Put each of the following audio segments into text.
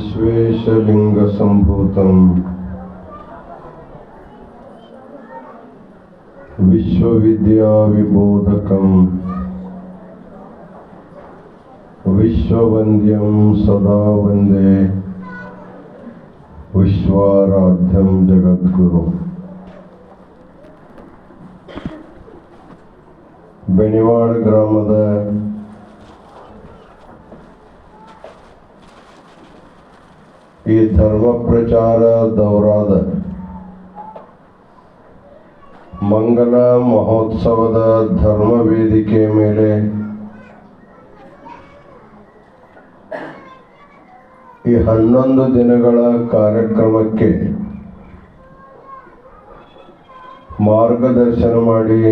विश्वेशलिंगसंभूतं विश्वविद्याविबोधकं विश्ववन्द्यं सदा वन्दे विश्वाराध्यं जगद्गुरु। ಬೆಣಿವಾಡ ಗ್ರಾಮದ ಈ ಧರ್ಮ ಪ್ರಚಾರ ದೌರಾದ ಮಂಗಲ ಮಹೋತ್ಸವದ ಧರ್ಮ ವೇದಿಕೆ ಮೇಲೆ ಈ 11 ದಿನಗಳ ಕಾರ್ಯಕ್ರಮಕ್ಕೆ ಮಾರ್ಗದರ್ಶನ ಮಾಡಿ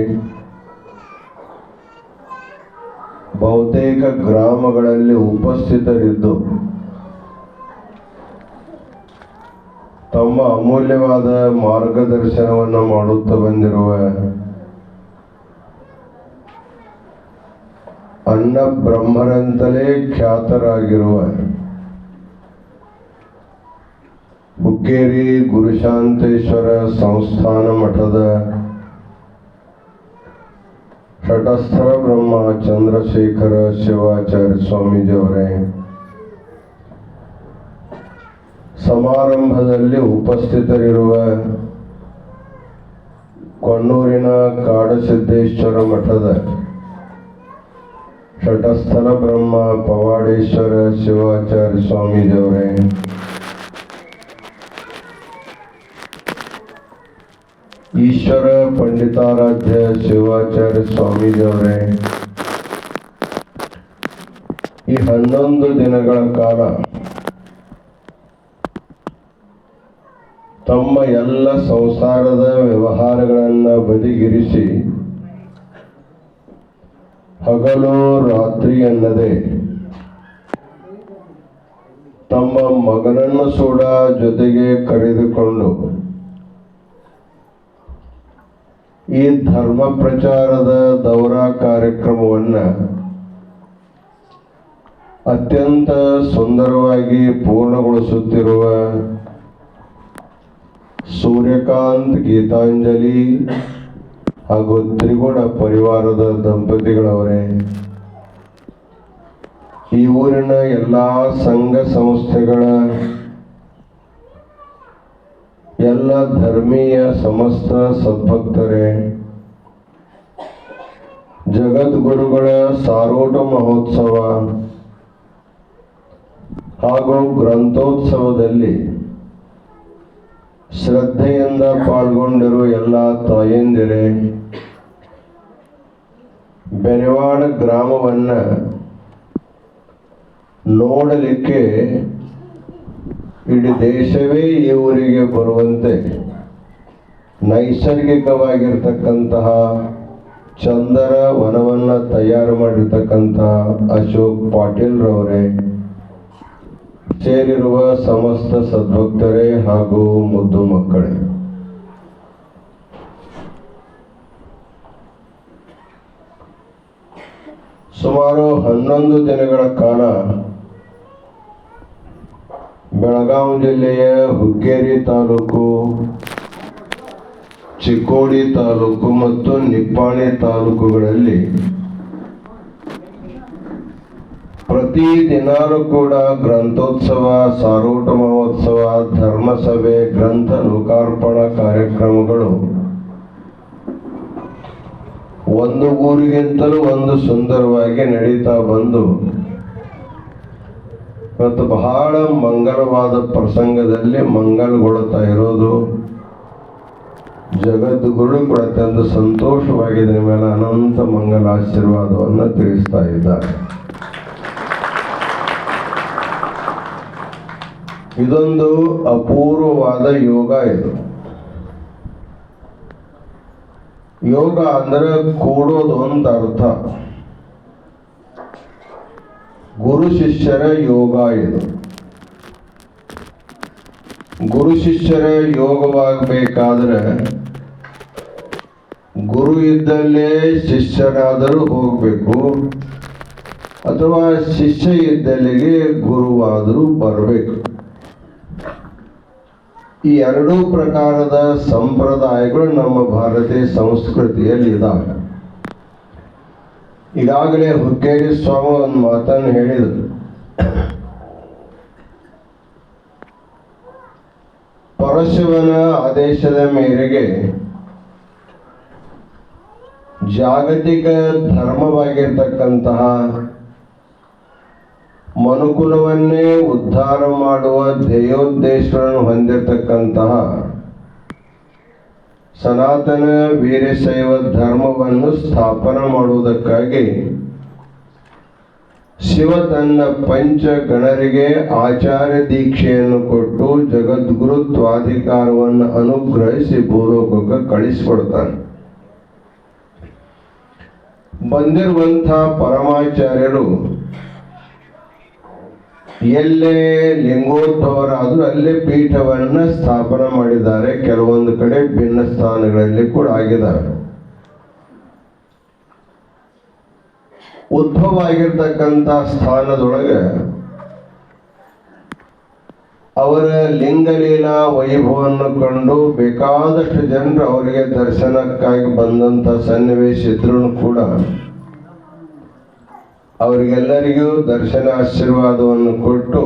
ಬಹುತೇಕ ಗ್ರಾಮಗಳಲ್ಲಿ ಉಪಸ್ಥಿತರಿದ್ದು ತಮ್ಮ ಅಮೂಲ್ಯವಾದ ಮಾರ್ಗದರ್ಶನವನ್ನು ಮಾಡುತ್ತಾ ಬಂದಿರುವ ಅನ್ನ ಬ್ರಹ್ಮರಂತಲೇ ಖ್ಯಾತರಾಗಿರುವ ಹುಕ್ಕೇರಿ ಗುರುಶಾಂತೇಶ್ವರ ಸಂಸ್ಥಾನ ಮಠದ ತಟಸ್ಥ ಬ್ರಹ್ಮ ಚಂದ್ರಶೇಖರ ಶಿವಾಚಾರ್ಯ ಸ್ವಾಮೀಜಿಯವರೇ, ಸಮಾರಂಭದಲ್ಲಿ ಉಪಸ್ಥಿತರಿರುವ ಕೊಣ್ಣೂರಿನ ಕಾಡಸಿದ್ದೇಶ್ವರ ಮಠದ ತಟಸ್ಥಲ ಬ್ರಹ್ಮ ಪವಾಡೇಶ್ವರ ಶಿವಾಚಾರ್ಯ ಸ್ವಾಮೀಜಿಯವರೇ, ಈಶ್ವರ ಪಂಡಿತಾರಾಧ್ಯ ಶಿವಾಚಾರ್ಯ ಸ್ವಾಮೀಜಿಯವರೇ, ಈ 11 ದಿನಗಳ ಕಾಲ ತಮ್ಮ ಎಲ್ಲ ಸಂಸಾರದ ವ್ಯವಹಾರಗಳನ್ನು ಬದಿಗಿರಿಸಿ ಹಗಲು ರಾತ್ರಿ ಎನ್ನದೆ ತಮ್ಮ ಮಗನನ್ನು ಕೂಡ ಜೊತೆಗೆ ಕರೆದುಕೊಂಡು ಈ ಧರ್ಮ ಪ್ರಚಾರದ ದೌರಾ ಕಾರ್ಯಕ್ರಮವನ್ನು ಅತ್ಯಂತ ಸುಂದರವಾಗಿ ಪೂರ್ಣಗೊಳಿಸುತ್ತಿರುವ ಸೂರ್ಯಕಾಂತ್ ಗೀತಾಂಜಲಿ ಹಾಗೂ ತ್ರಿಗುಣ ಪರಿವಾರದ ದಂಪತಿಗಳವರೇ, ಈ ಊರಿನ ಎಲ್ಲ ಸಂಘ ಸಂಸ್ಥೆಗಳ ಎಲ್ಲ ಧರ್ಮೀಯ ಸಮಸ್ತ ಸದ್ಭಕ್ತರೇ, ಜಗದ್ಗುರುಗಳ ಸಾರೋಟ ಮಹೋತ್ಸವ ಹಾಗೂ ಗ್ರಂಥೋತ್ಸವದಲ್ಲಿ ಶ್ರದ್ಧೆಯಿಂದ ಪಾಲ್ಗೊಂಡಿರುವ ಎಲ್ಲ ತಾಯಂದಿರೇ, ಬೆಣಿವಾಡ ಗ್ರಾಮವನ್ನು ನೋಡಲಿಕ್ಕೆ ಇಡೀ ದೇಶವೇ ಈ ಊರಿಗೆ ಬರುವಂತೆ ನೈಸರ್ಗಿಕವಾಗಿರ್ತಕ್ಕಂತಹ ಚಂದರ ವನವನ್ನು ತಯಾರು ಮಾಡಿರ್ತಕ್ಕಂತಹ ಅಶೋಕ್ ಪಾಟೀಲ್ ರವರೇ, ಸೇರಿರುವ ಸಮಸ್ತ ಸದ್ಭಕ್ತರೇ ಹಾಗೂ ಮುದ್ದು ಮಕ್ಕಳೇ, ಸುಮಾರು 11 ದಿನಗಳ ಕಾಲ ಬೆಳಗಾವಿ ಜಿಲ್ಲೆಯ ಹುಕ್ಕೇರಿ ತಾಲೂಕು, ಚಿಕ್ಕೋಡಿ ತಾಲೂಕು ಮತ್ತು ನಿಪ್ಪಾಣಿ ತಾಲೂಕುಗಳಲ್ಲಿ ಪ್ರತಿ ದಿನಾಲೂ ಕೂಡ ಗ್ರಂಥೋತ್ಸವ, ಸಾರೋಟ ಮಹೋತ್ಸವ, ಧರ್ಮಸಭೆ, ಗ್ರಂಥ ಲೋಕಾರ್ಪಣಾ ಕಾರ್ಯಕ್ರಮಗಳು ಒಂದು ಊರಿಗಿಂತಲೂ ಒಂದು ಸುಂದರವಾಗಿ ನಡೀತಾ ಬಂದು ಇವತ್ತು ಬಹಳ ಮಂಗಲವಾದ ಪ್ರಸಂಗದಲ್ಲಿ ಮಂಗಲಗೊಳ್ಳುತ್ತಾ ಇರೋದು ಜಗದ್ಗುರು ಕೂಡ ಅತ್ಯಂತ ಸಂತೋಷವಾಗಿ ಇದರ ಮೇಲೆ ಅನಂತ ಮಂಗಲ ಆಶೀರ್ವಾದವನ್ನು ತಿಳಿಸ್ತಾ ಇದ್ದಾರೆ. ಇದೊಂದು ಅಪೂರ್ವವಾದ ಯೋಗ. ಇದು ಯೋಗ ಅಂದ್ರೆ ಕೂಡೋದು ಅಂತ ಅರ್ಥ. ಗುರು ಶಿಷ್ಯರ ಯೋಗ ಇದು. ಗುರು ಶಿಷ್ಯರ ಯೋಗವಾಗಬೇಕಾದ್ರೆ ಗುರು ಇದ್ದಲ್ಲೇ ಶಿಷ್ಯರಾದರೂ ಹೋಗಬೇಕು, ಅಥವಾ ಶಿಷ್ಯ ಇದ್ದಲ್ಲಿಗೆ ಗುರುವಾದರೂ ಬರಬೇಕು. ಈ ಎರಡೂ ಪ್ರಕಾರದ ಸಂಪ್ರದಾಯಗಳು ನಮ್ಮ ಭಾರತೀಯ ಸಂಸ್ಕೃತಿಯಲ್ಲಿ ಇದ್ದಾವೆ. ಈಗಾಗಲೇ ಹುಕ್ಕೇರಿ ಸ್ವಾಮಿ ಒಂದು ಮಾತನ್ನು ಹೇಳಿದರು. ಪರಶಿವನ ಆದೇಶದ ಮೇರೆಗೆ ಜಾಗತಿಕ ಧರ್ಮವಾಗಿರ್ತಕ್ಕಂತಹ ಮನುಕುಲವನ್ನೇ ಉದ್ಧಾರ ಮಾಡುವ ಧ್ಯೇಯೋದ್ದೇಶಗಳನ್ನು ಹೊಂದಿರತಕ್ಕಂತಹ ಸನಾತನ ವೀರಶೈವ ಧರ್ಮವನ್ನು ಸ್ಥಾಪನೆ ಮಾಡುವುದಕ್ಕಾಗಿ ಶಿವ ತನ್ನ ಪಂಚಗಣರಿಗೆ ಆಚಾರ್ಯ ದೀಕ್ಷೆಯನ್ನು ಕೊಟ್ಟು ಜಗದ್ಗುರುತ್ವಾಧಿಕಾರವನ್ನು ಅನುಗ್ರಹಿಸಿ ಭೂಲೋಕಕ್ಕೆ ಕಳಿಸಿಕೊಡ್ತಾನೆ. ಬಂದಿರುವಂತಹ ಪರಮಾಚಾರ್ಯರು ಎಲ್ಲೇ ಲಿಂಗೋದ್ಭವರಾದರೂ ಅಲ್ಲೇ ಪೀಠವನ್ನು ಸ್ಥಾಪನೆ ಮಾಡಿದ್ದಾರೆ. ಕೆಲವೊಂದು ಕಡೆ ಭಿನ್ನ ಸ್ಥಾನಗಳಲ್ಲಿ ಕೂಡ ಆಗಿದ್ದಾರೆ. ಉದ್ಭವ ಆಗಿರ್ತಕ್ಕಂಥ ಸ್ಥಾನದೊಳಗೆ ಅವರ ಲಿಂಗಲೀಲಾ ವೈಭವವನ್ನು ಕಂಡು ಬೇಕಾದಷ್ಟು ಜನರು ಅವರಿಗೆ ದರ್ಶನಕ್ಕಾಗಿ ಬಂದಂಥ ಸನ್ನಿವೇಶ ಇದ್ರೂ ಕೂಡ ಅವರಿಗೆಲ್ಲರಿಗೂ ದರ್ಶನ ಆಶೀರ್ವಾದವನ್ನು ಕೊಟ್ಟು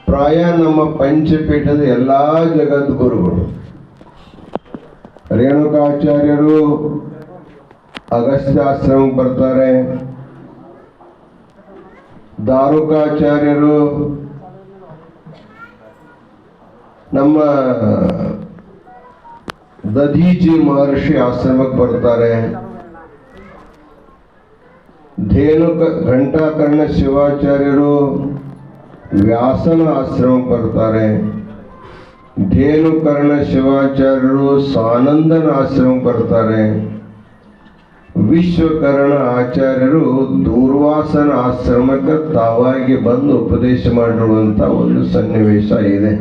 ಪ್ರಾಯ ನಮ್ಮ ಪಂಚಪೀಠದ ಎಲ್ಲಾ ಜಗದ್ಗುರುಗಳು ರೇಣುಕಾಚಾರ್ಯರು ಅಗಸ್ತ್ಯಾಶ್ರಮಕ್ಕೆ ಬರ್ತಾರೆ, ದಾರುಕಾಚಾರ್ಯರು ನಮ್ಮ ದಧೀಜಿ ಮಹರ್ಷಿ ಆಶ್ರಮಕ್ಕೆ ಬರ್ತಾರೆ, ಘಂಟಾಕರ್ಣ ಶಿವಾಚಾರ್ಯರು ವ್ಯಾಸನ ಆಶ್ರಮಕ್ಕೆ ಬರ್ತಾರೆ, ಧೇನುಕರ್ಣ ಶಿವಾಚಾರ್ಯರು ಸಾನಂದನ ಆಶ್ರಮಕ್ಕೆ ಬರ್ತಾರೆ, ವಿಶ್ವಕರ್ಣ ಆಚಾರ್ಯರು ದೂರ್ವಾಸನ ಆಶ್ರಮಕ್ಕೆ ತಾವಾಗಿ ಬಂದು ಉಪದೇಶ ಮಾಡಿರುವಂತ ಒಂದು ಸನ್ನಿವೇಶ ಇದೆ.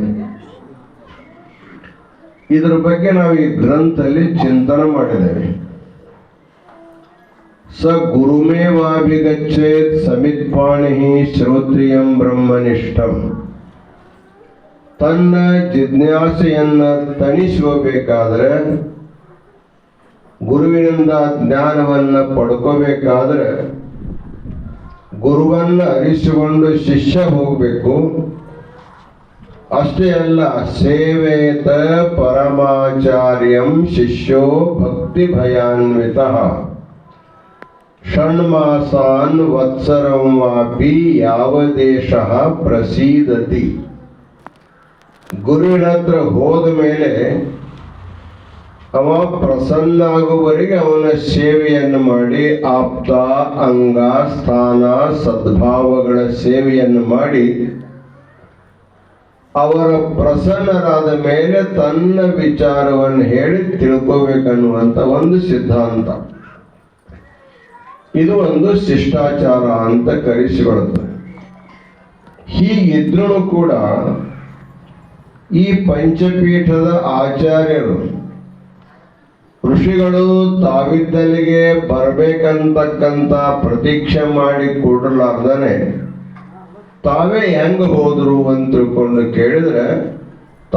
ಇದರ ಬಗ್ಗೆ ನಾವು ಈ ಗ್ರಂಥದಲ್ಲಿ ಚಿಂತನೆ ಮಾಡಿದ್ದೇವೆ. ಸ ಗುರುಮೇವಾಭಿಗಚ್ಚೇತ್ ಸಮಿತ್ಪಾಣಿ ಶ್ರೋತ್ರಿಯಂ ಬ್ರಹ್ಮನಿಷ್ಠಂ. ತನ್ನ ಜಿಜ್ಞಾಸೆಯನ್ನ ತಣಿಸ್ಕೋಬೇಕಾದ್ರೆ, ಗುರುವಿನಿಂದ ಜ್ಞಾನವನ್ನ ಪಡ್ಕೋಬೇಕಾದ್ರೆ ಗುರುವನ್ನ ಅರಿಸಿಕೊಂಡು ಶಿಷ್ಯ ಹೋಗ್ಬೇಕು. ಅಷ್ಟೇ ಅಲ್ಲ, ಸೇವೇತ ಪರಮಾಚಾರ್ಯಂ ಶಿಷ್ಯೋ ಭಕ್ತಿ ಭಯಾನ್ವಿತ ಷಣ್ಮಾಸಾನ್ ವತ್ಸರಂ ವಾಪಿ ಯಾವದೇಶ ಪ್ರಸೀದತಿ. ಗುರುವಿನ ಹತ್ರ ಹೋದ ಮೇಲೆ ಅವ ಪ್ರಸನ್ನ ಆಗುವವರೆಗೆ ಅವನ ಸೇವೆಯನ್ನು ಮಾಡಿ ಆಪ್ತ ಅಂಗ ಸ್ಥಾನ ಸದ್ಭಾವಗಳ ಸೇವೆಯನ್ನು ಮಾಡಿ ಅವರ ಪ್ರಸನ್ನರಾದ ಮೇಲೆ ತನ್ನ ವಿಚಾರವನ್ನು ಹೇಳಿ ತಿಳ್ಕೋಬೇಕನ್ನುವಂತ ಒಂದು ಸಿದ್ಧಾಂತ. ಇದು ಒಂದು ಶಿಷ್ಟಾಚಾರ ಅಂತ ಕರೆಸಿಕೊಳ್ಳುತ್ತೆ. ಹೀಗಿದ್ರೂ ಕೂಡ ಈ ಪಂಚಪೀಠದ ಆಚಾರ್ಯರು ಋಷಿಗಳು ತಾವಿದ್ದಲ್ಲಿಗೆ ಬರ್ಬೇಕಂತಕ್ಕಂತ ಪ್ರತೀಕ್ಷೆ ಮಾಡಿ ಕೊಡಲಾರ್ದನೆ ತಾವೇ ಹೆಂಗ ಹೋದ್ರು ಅಂತ ತಿಳ್ಕೊಂಡು ಕೇಳಿದ್ರೆ,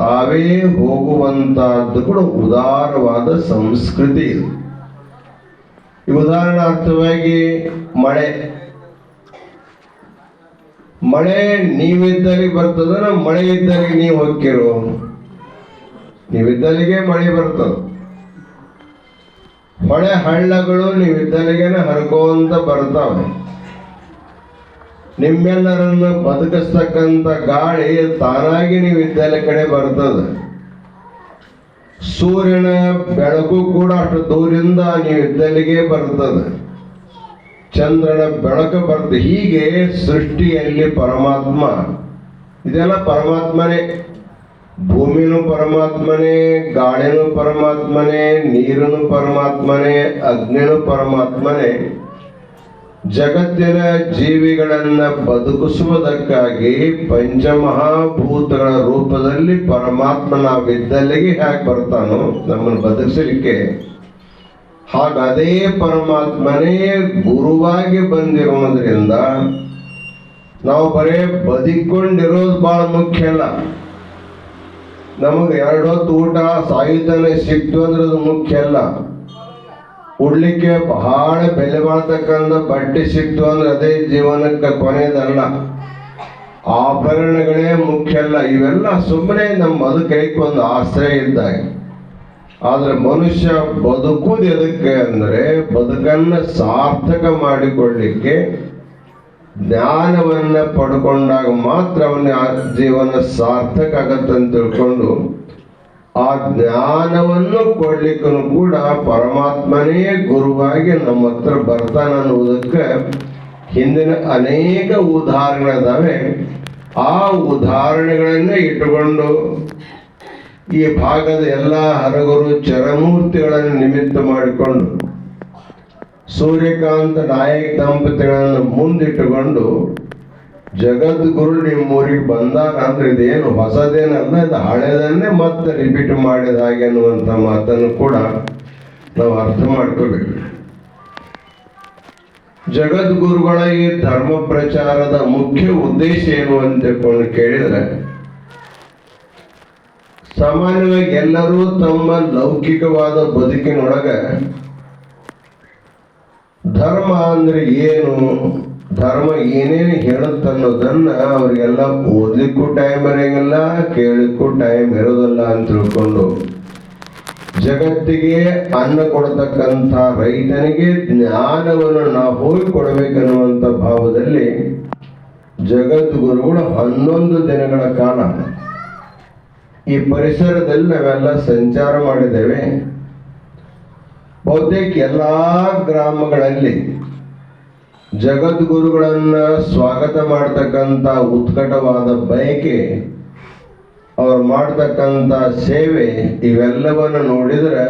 ತಾವೇ ಹೋಗುವಂತಹದ್ದು ಕೂಡ ಉದಾರವಾದ ಸಂಸ್ಕೃತಿ ಇದು. ಈ ಉದಾಹರಣಾರ್ಥವಾಗಿ ಮಳೆ ನೀವಿದ್ದಲ್ಲಿ ಬರ್ತದ, ಮಳೆ ಇದ್ದಲ್ಲಿ ನೀವು ಹೋಗ್ತಿರೋ. ನೀವಿದ್ದಲ್ಲಿಗೆ ಮಳೆ ಬರ್ತದ. ಮಳೆ ಹಳ್ಳಗಳು ನೀವಿದ್ದಲ್ಲಿಗೆನೆ ಹರ್ಕೋಂತ ಬರ್ತಾವೆ. ನಿಮ್ಮೆಲ್ಲರನ್ನು ಬದುಕಿಸ್ತಕ್ಕಂಥ ಗಾಳಿ ತಾನಾಗಿ ನೀವಿದ್ದಲ್ಲ ಕಡೆ ಬರ್ತದೆ. ಸೂರ್ಯನ ಬೆಳಕು ಕೂಡ ಅಷ್ಟು ದೂರಿಂದ ನೀವಿದ್ದಲ್ಲಿಗೆ ಬರ್ತದೆ. ಚಂದ್ರನ ಬೆಳಕು ಬರ್ತದೆ. ಹೀಗೆ ಸೃಷ್ಟಿಯಲ್ಲಿ ಪರಮಾತ್ಮ, ಇದೆಲ್ಲ ಪರಮಾತ್ಮನೇ. ಭೂಮಿನೂ ಪರಮಾತ್ಮನೇ, ಗಾಳಿನೂ ಪರಮಾತ್ಮನೇ, ನೀರನು ಪರಮಾತ್ಮನೇ, ಅಗ್ನಿನೂ ಪರಮಾತ್ಮನೇ. ಜಗತ್ತಿನ ಜೀವಿಗಳನ್ನ ಬದುಕಿಸುವುದಕ್ಕಾಗಿ ಪಂಚಮಹಾಭೂತಗಳ ರೂಪದಲ್ಲಿ ಪರಮಾತ್ಮ ನಾವಿದ್ದಲ್ಲಿಗೆ ಹೇಗೆ ಬರ್ತಾನೋ ನಮ್ಮನ್ನು ಬದುಕಿಸಲಿಕ್ಕೆ, ಹಾಗ ಅದೇ ಪರಮಾತ್ಮನೇ ಗುರುವಾಗಿ ಬಂದಿರುವುದರಿಂದ ನಾವು ಬರೇ ಬದುಕೊಂಡಿರೋದು ಬಹಳ ಮುಖ್ಯ ಅಲ್ಲ. ನಮಗೆ 2 ಹೊತ್ತು ಊಟ ಸಾಯುಧನೆ ಸಿಕ್ತು ಅಂದ್ರೆ ಅದು ಮುಖ್ಯ ಅಲ್ಲ. ಉಡ್ಲಿಕ್ಕೆ ಬಹಳ ಬೆಲೆ ಬಾಳ್ತಕ್ಕಂಥ ಬಟ್ಟೆ ಸಿಕ್ತು ಅಂದ್ರೆ ಅದೇ ಜೀವನಕ್ಕೆ ಕೊನೆಯದಲ್ಲ. ಆಭರಣಗಳೇ ಮುಖ್ಯ ಅಲ್ಲ. ಇವೆಲ್ಲ ಸುಮ್ಮನೆ ನಮ್ಮ ಬದುಕೈಕ್ ಒಂದು ಆಶ್ರಯ ಇದ್ದಾಗ. ಆದ್ರೆ ಮನುಷ್ಯ ಬದುಕುವುದು ಎದಕ್ಕೆ ಅಂದ್ರೆ ಬದುಕನ್ನ ಸಾರ್ಥಕ ಮಾಡಿಕೊಳ್ಳಿಕ್ಕೆ ಜ್ಞಾನವನ್ನ ಪಡ್ಕೊಂಡಾಗ ಮಾತ್ರ ಅವನ ಜೀವನ ಸಾರ್ಥಕ ಆಗತ್ತಂತ ತಿಳ್ಕೊಂಡು ಆ ಜ್ಞಾನವನ್ನು ಕೊಡ್ಲಿಕ್ಕೂ ಕೂಡ ಪರಮಾತ್ಮನೇ ಗುರುವಾಗಿ ನಮ್ಮ ಹತ್ರ ಬರ್ತಾನ ಅನ್ನುವುದಕ್ಕೆ ಹಿಂದಿನ ಅನೇಕ ಉದಾಹರಣೆಗಳಿದಾವೆ. ಆ ಉದಾಹರಣೆಗಳನ್ನೇ ಇಟ್ಟುಕೊಂಡು ಈ ಭಾಗದ ಎಲ್ಲ ಹರಗುರು ಚರಮೂರ್ತಿಗಳನ್ನು ನಿಮಿತ್ತ ಮಾಡಿಕೊಂಡು ಸೂರ್ಯಕಾಂತ ನಾಯಕ್ ದಂಪತಿಗಳನ್ನು ಮುಂದಿಟ್ಟುಕೊಂಡು ಜಗದ್ಗುರು ನಿಮ್ಮೂರಿಗೆ ಬಂದಾಗ ಅಂದ್ರೆ ಇದೇನು ಹೊಸದೇನಲ್ಲ, ಇದು ಹಳೆದನ್ನೇ ಮತ್ತೆ ರಿಪೀಟ್ ಮಾಡಿದ ಹಾಗೆ ಅನ್ನುವಂಥ ಮಾತನ್ನು ಕೂಡ ನಾವು ಅರ್ಥ ಮಾಡ್ಕೋಬೇಕು. ಜಗದ್ಗುರುಗಳ ಈ ಧರ್ಮ ಪ್ರಚಾರದ ಮುಖ್ಯ ಉದ್ದೇಶ ಏನು ಅಂತ ತಿಳ್ಕೊಂಡು ಕೇಳಿದ್ರೆ, ಸಾಮಾನ್ಯವಾಗಿ ಎಲ್ಲರೂ ತಮ್ಮ ಲೌಕಿಕವಾದ ಬದುಕಿನೊಳಗ ಧರ್ಮ ಅಂದ್ರೆ ಏನು, ಧರ್ಮ ಏನೇನು ಹೇಳುತ್ತನ್ನೋದನ್ನ ಅವ್ರಿಗೆಲ್ಲ ಓದ್ಲಿಕ್ಕೂ ಟೈಮ್ ಇರೋಂಗಿಲ್ಲ, ಕೇಳಲಿಕ್ಕೂ ಟೈಮ್ ಇರೋದಿಲ್ಲ ಅಂತ ತಿಳ್ಕೊಂಡು ಜಗತ್ತಿಗೆ ಅನ್ನ ಕೊಡತಕ್ಕಂಥ ರೈತನಿಗೆ ಜ್ಞಾನವನ್ನು ನಾವು ಹೋಗಿ ಕೊಡಬೇಕನ್ನುವಂಥ ಭಾವದಲ್ಲಿ ಜಗದ್ಗುರುಗಳು 11 ದಿನಗಳ ಕಾಲ ಈ ಪರಿಸರದಲ್ಲಿ ನಾವೆಲ್ಲ ಸಂಚಾರ ಮಾಡಿದ್ದೇವೆ. ಬಹುತೇಕ ಎಲ್ಲಾ ಗ್ರಾಮಗಳಲ್ಲಿ ಜಗದ್ಗುರುಗಳನ್ನ ಸ್ವಾಗತ ಮಾಡತಕ್ಕಂಥ ಉತ್ಕಟವಾದ ಬಯಕೆ, ಅವ್ರು ಮಾಡ್ತಕ್ಕಂಥ ಸೇವೆ, ಇವೆಲ್ಲವನ್ನು ನೋಡಿದ್ರೆ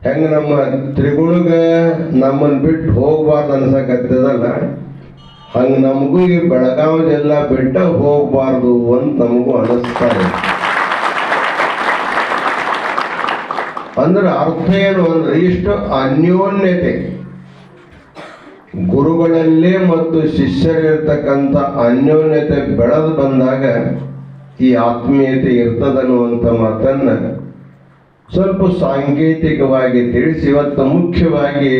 ಹೆಂಗ ನಮ್ಮ ತ್ರಿಗುಣಗ ನಮ್ಮನ್ನು ಬಿಟ್ಟು ಹೋಗ್ಬಾರ್ದು ಅನ್ಸಕತ್ತದಲ್ಲ, ಹಂಗ ನಮಗೂ ಈ ಬೆಳಗಾವಿ ಜಿಲ್ಲಾ ಬಿಟ್ಟ ಹೋಗ್ಬಾರ್ದು ಅಂತ ನಮಗೂ ಅನಿಸ್ತಾರೆ. ಅಂದ್ರೆ ಅರ್ಥ ಏನು ಅಂದ್ರೆ ಇಷ್ಟು ಅನ್ಯೋನ್ಯತೆ ಗುರುಗಳಲ್ಲೇ ಮತ್ತು ಶಿಷ್ಯರಿರ್ತಕ್ಕಂಥ ಅನ್ಯೋನ್ಯತೆ ಬೆಳೆದು ಬಂದಾಗ ಈ ಆತ್ಮೀಯತೆ ಇರ್ತದನ್ನುವಂಥ ಮಾತನ್ನ ಸ್ವಲ್ಪ ಸಾಂಕೇತಿಕವಾಗಿ ತಿಳಿಸಿ ಇವತ್ತು ಮುಖ್ಯವಾಗಿ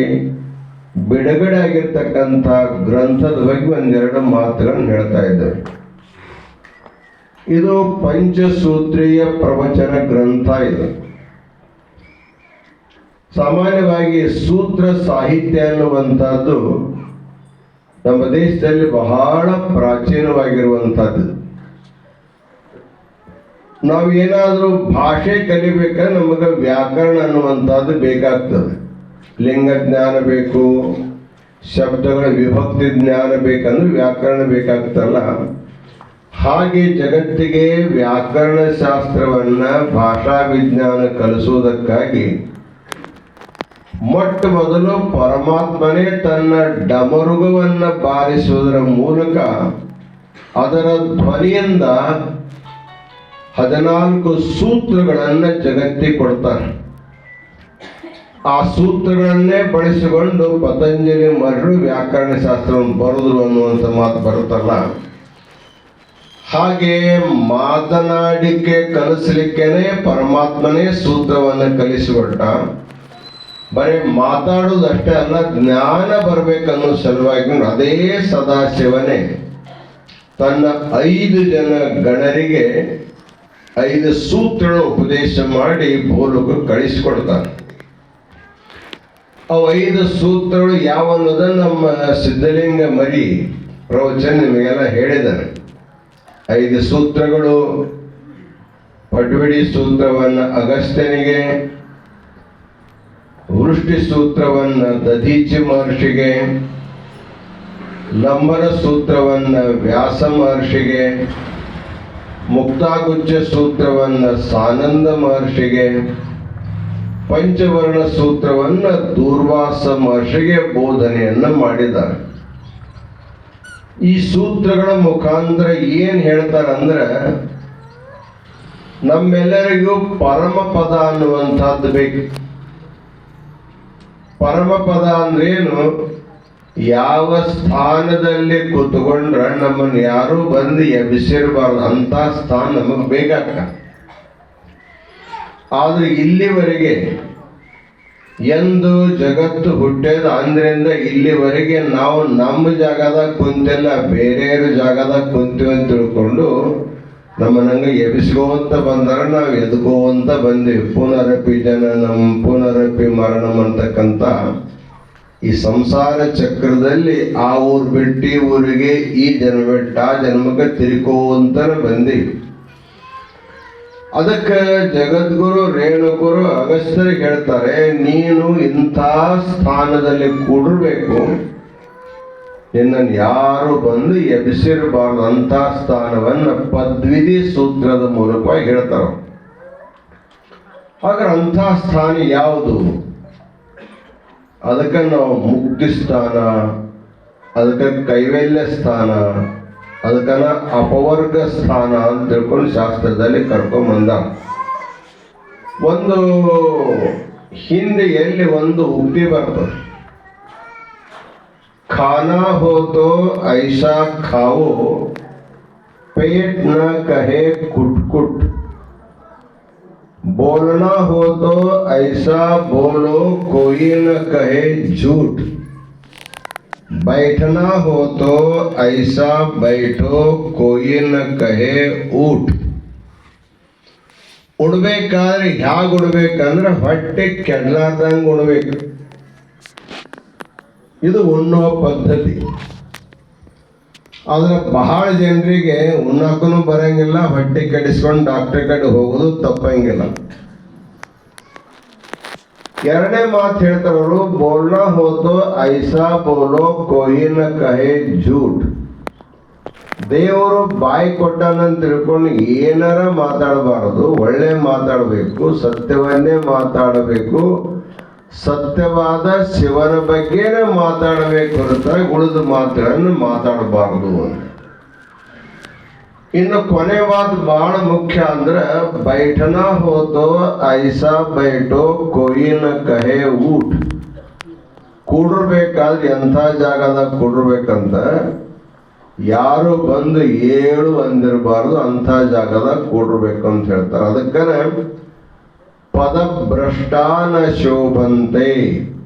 ಬಿಡುಗಡೆ ಆಗಿರ್ತಕ್ಕಂಥ ಗ್ರಂಥದ ಬಗ್ಗೆ 2 ಮಾತುಗಳನ್ನು ಹೇಳ್ತಾ ಇದ್ದೇವೆ. ಇದು ಪಂಚಸೂತ್ರೀಯ ಪ್ರವಚನ ಗ್ರಂಥ. ಇದು ಸಾಮಾನ್ಯವಾಗಿ ಸೂತ್ರ ಸಾಹಿತ್ಯ ಅನ್ನುವಂಥದ್ದು ನಮ್ಮ ದೇಶದಲ್ಲಿ ಬಹಳ ಪ್ರಾಚೀನವಾಗಿರುವಂಥದ್ದು. ನಾವೇನಾದ್ರೂ ಭಾಷೆ ಕಲಿಬೇಕಾದ್ರೆ ನಮಗೆ ವ್ಯಾಕರಣ ಅನ್ನುವಂಥದ್ದು ಬೇಕಾಗ್ತದೆ. ಲಿಂಗ ಜ್ಞಾನ ಬೇಕು, ಶಬ್ದಗಳ ವಿಭಕ್ತಿ ಜ್ಞಾನ ಬೇಕಂದ್ರೆ ವ್ಯಾಕರಣ ಬೇಕಾಗ್ತಲ್ಲ. ಹಾಗೆ ಜಗತ್ತಿಗೆ ವ್ಯಾಕರಣ ಶಾಸ್ತ್ರವನ್ನ, ಭಾಷಾ ವಿಜ್ಞಾನ ಕಲಿಸುವುದಕ್ಕಾಗಿ ಮೊಟ್ಟ ಮೊದಲು ಪರಮಾತ್ಮನೇ ತನ್ನ ಡಮರುಗವನ್ನ ಬಾರಿಸುವುದರ ಮೂಲಕ ಅದರ ಧ್ವನಿಯಿಂದ 14 ಸೂತ್ರಗಳನ್ನ ಜಗತ್ತಿಗೆ ಕೊಡ್ತಾರೆ. ಆ ಸೂತ್ರಗಳನ್ನೇ ಬಳಸಿಕೊಂಡು ಪತಂಜಲಿ ಮರಳು ವ್ಯಾಕರಣ ಶಾಸ್ತ್ರವನ್ನು ಬರೆದ್ರು ಅನ್ನುವಂಥ ಮಾತು ಬರುತ್ತಲ್ಲ. ಹಾಗೆ ಮಾತನಾಡಿಕೆ ಕಲಿಸ್ಲಿಕ್ಕೇನೆ ಪರಮಾತ್ಮನೇ ಸೂತ್ರವನ್ನು ಕಲಿಸಿಕೊಟ್ಟ. ಬರೀ ಮಾತಾಡುವುದಷ್ಟೇ ಅಲ್ಲ, ಜ್ಞಾನ ಬರ್ಬೇಕನ್ನೋ ಸಲುವಾಗಿ ಅದೇ ಸದಾಶಿವನೇ ತನ್ನ 5 ಜನ ಗಣರಿಗೆ 5 ಸೂತ್ರಗಳು ಉಪದೇಶ ಮಾಡಿ ಭೂಲೋಕ ಕಳಿಸಿಕೊಡ್ತಾನೆ. ಅವು 5 ಸೂತ್ರಗಳು ಯಾವ ಅನ್ನೋದನ್ನು ನಮ್ಮ ಸಿದ್ಧಲಿಂಗ ಮರಿ ಪ್ರವಚನ ನಿಮಗೆಲ್ಲ ಹೇಳಿದ್ದಾರೆ. 5 ಸೂತ್ರಗಳು: ಪಡ್ವಿಡಿ ಸೂತ್ರವನ್ನ ಅಗಸ್ತ್ಯನಿಗೆ, ವೃಷ್ಟಿ ಸೂತ್ರವನ್ನ ದಧೀಚಿ ಮಹರ್ಷಿಗೆ, ಲಂಬರ ಸೂತ್ರವನ್ನ ವ್ಯಾಸ ಮಹರ್ಷಿಗೆ, ಮುಕ್ತಾಗುಜ್ಜ ಸೂತ್ರವನ್ನ ಸಾನಂದ ಮಹರ್ಷಿಗೆ, ಪಂಚವರ್ಣ ಸೂತ್ರವನ್ನ ದೂರ್ವಾಸ ಮಹರ್ಷಿಗೆ ಬೋಧನೆಯನ್ನ ಮಾಡಿದ್ದಾರೆ. ಈ ಸೂತ್ರಗಳ ಮುಖಾಂತರ ಏನ್ ಹೇಳ್ತಾರಂದ್ರೆ, ನಮ್ಮೆಲ್ಲರಿಗೂ ಪರಮ ಪದ ಅನ್ನುವಂಥದ್ದು ಬೇಕು. ಪರಮ ಪದ ಅಂದ್ರೇನು? ಯಾವ ಸ್ಥಾನದಲ್ಲಿ ಕೂತ್ಕೊಂಡ್ರ ನಮ್ಮನ್ನು ಯಾರು ಬಂದು ಎಬ್ಬಿಸಿರಬಾರ್ದು ಅಂತ ಸ್ಥಾನ ನಮಗೆ ಬೇಕಾಗ್ತ. ಆದ್ರೆ ಇಲ್ಲಿವರೆಗೆ ಎಂದು ಜಗತ್ತು ಹುಟ್ಟೇದ ಅಂದ್ರಿಂದ ಇಲ್ಲಿವರೆಗೆ ನಾವು ನಮ್ಮ ಜಾಗದಾಗ ಕುಂತಿಲ್ಲ, ಬೇರೆಯವ್ರ ಜಾಗದಾಗ ಕುಂತೀವಿ ಅಂತ ತಿಳ್ಕೊಂಡು ನಮ್ಮನ್ನಂಗೆ ಎಬ್ಬಿಸ್ಕೋಂತ ಬಂದಾರ, ನಾವು ಎದ್ಕೋಂತ ಬಂದೀವಿ. ಪುನರಪಿ ಜನನಂ ಪುನರಪಿ ಮರಣಂ ಅಂತಕ್ಕಂಥ ಈ ಸಂಸಾರ ಚಕ್ರದಲ್ಲಿ ಆ ಊರು ಬಿಟ್ಟು ಊರಿಗೆ ಈ ಜನ್ಮ ಬಿಟ್ಟು ಆ ಜನ್ಮಕ್ಕೆ ತಿರ್ಕೋಂತನ ಬಂದೀವಿ. ಅದಕ್ಕೆ ಜಗದ್ಗುರು ರೇಣುಗುರು ಅಗಸ್ತ್ಯರಿಗೆ ಹೇಳ್ತಾರೆ, ನೀನು ಇಂಥ ಸ್ಥಾನದಲ್ಲಿ ಕೂಡಿರ್ಬೇಕು, ನಿನ್ನನ್ನು ಯಾರು ಬಂದು ಎಬ್ಬಿಸಿರಬಾರ್ದು ಅಂತ ಸ್ಥಾನವನ್ನು ಪದ್ವಿಧಿ ಸೂತ್ರದ ಮೂಲಕವಾಗಿ ಹೇಳ್ತಾರ. ಹಾಗಾದ್ರೆ ಅಂಥ ಸ್ಥಾನ ಯಾವುದು? ಅದಕ್ಕೆ ನಾವು ಮುಕ್ತಿ ಸ್ಥಾನ, ಅದಕ್ಕೆ ಕೈವಲ್ಯ ಸ್ಥಾನ, ಅದಕ್ಕನ ಅಪವರ್ಗ ಸ್ಥಾನ ಅಂತ ತಿಳ್ಕೊಂಡು ಶಾಸ್ತ್ರದಲ್ಲಿ ಕರ್ಕೊಂಬಂದ. ಒಂದು ಹಿಂದೆ ಎಲ್ಲಿ ಒಂದು ಉಕ್ತಿ ಬರ್ತದೆ, ಖಾನಾ ಹೋ ತೋ ಐಸಾ ಖಾವೋ ಪೇಟ್ ನ ಕಹೆ ಕುಟ್ ಕುಟ್, बोलना हो तो ऐसा बोलो कोई न कहे झूठ, बैठना हो तो ऐसा बैठो कोई न कहे ऊट. ಉಡ್ಬೇಕಾದ್ರೆ ಹ್ಯಾಗ ಉಡ್ಬೇಕಂದ್ರೆ ಹೊಟ್ಟೆ ಕೆಡ್ಲಾರ್ದಂಗೆ ಉಡ್ಬೇಕು. ಇದು ಉಣ್ಣುವ ಪದ್ಧತಿ. ಆದ್ರೆ ಬಹಳ ಜನರಿಗೆ ಉಣ್ಣಕ್ಕೂ ಬರಂಗಿಲ್ಲ, ಹೊಟ್ಟೆ ಕೆಡಿಸ್ಕೊಂಡು ಡಾಕ್ಟರ್ ಕಡೆ ಹೋಗೋದು ತಪ್ಪಂಗಿಲ್ಲ. ಎರಡನೇ ಮಾತು ಹೇಳ್ತಾರವರು, ಬೋಲ್ನಾ ಹೋತೋ ಐಸಾ ಬೋಲೋ ಕೋಯಿ ನ ಕಹೆ ಝೂಟ್. ದೇವರು ಬಾಯಿ ಕೊಟ್ಟಾನಂತ ತಿಳ್ಕೊಂಡು ಏನಾರ ಮಾತಾಡಬಾರದು, ಒಳ್ಳೆ ಮಾತಾಡಬೇಕು, ಸತ್ಯವನ್ನೇ ಮಾತಾಡಬೇಕು, ಸತ್ಯವಾದ ಶಿವನ ಬಗ್ಗೆನೇ ಮಾತಾಡಬೇಕು ಹೊರತಾಗಿ ಉಳಿದ ಮಾತುಗಳನ್ನು ಮಾತಾಡಬಾರದು ಅಂತ. ಇನ್ನು ಕೊನೆವಾದ ಬಹಳ ಮುಖ್ಯ ಅಂದ್ರೆ, ಬೈಠನಾ ಹೋತೋ ಐಸಾ ಬೈಟೋ ಕೊಯ್ಯಿನ ಕಹೆ ಊಟ. ಕೂಡಿರ್ಬೇಕಾದ್ರೆ ಎಂಥ ಜಾಗದಾಗ ಕೂಡಿರ್ಬೇಕಂತ ಯಾರು ಬಂದು ಏಳು ಅಂದಿರಬಾರ್ದು, ಅಂಥ ಜಾಗದಾಗ ಕೂಡಿರ್ಬೇಕು ಅಂತ ಹೇಳ್ತಾರೆ. ಅದಕ್ಕನೆ ಪದಭ್ರಷ್ಟಾನ ಶೋಭಂತೆ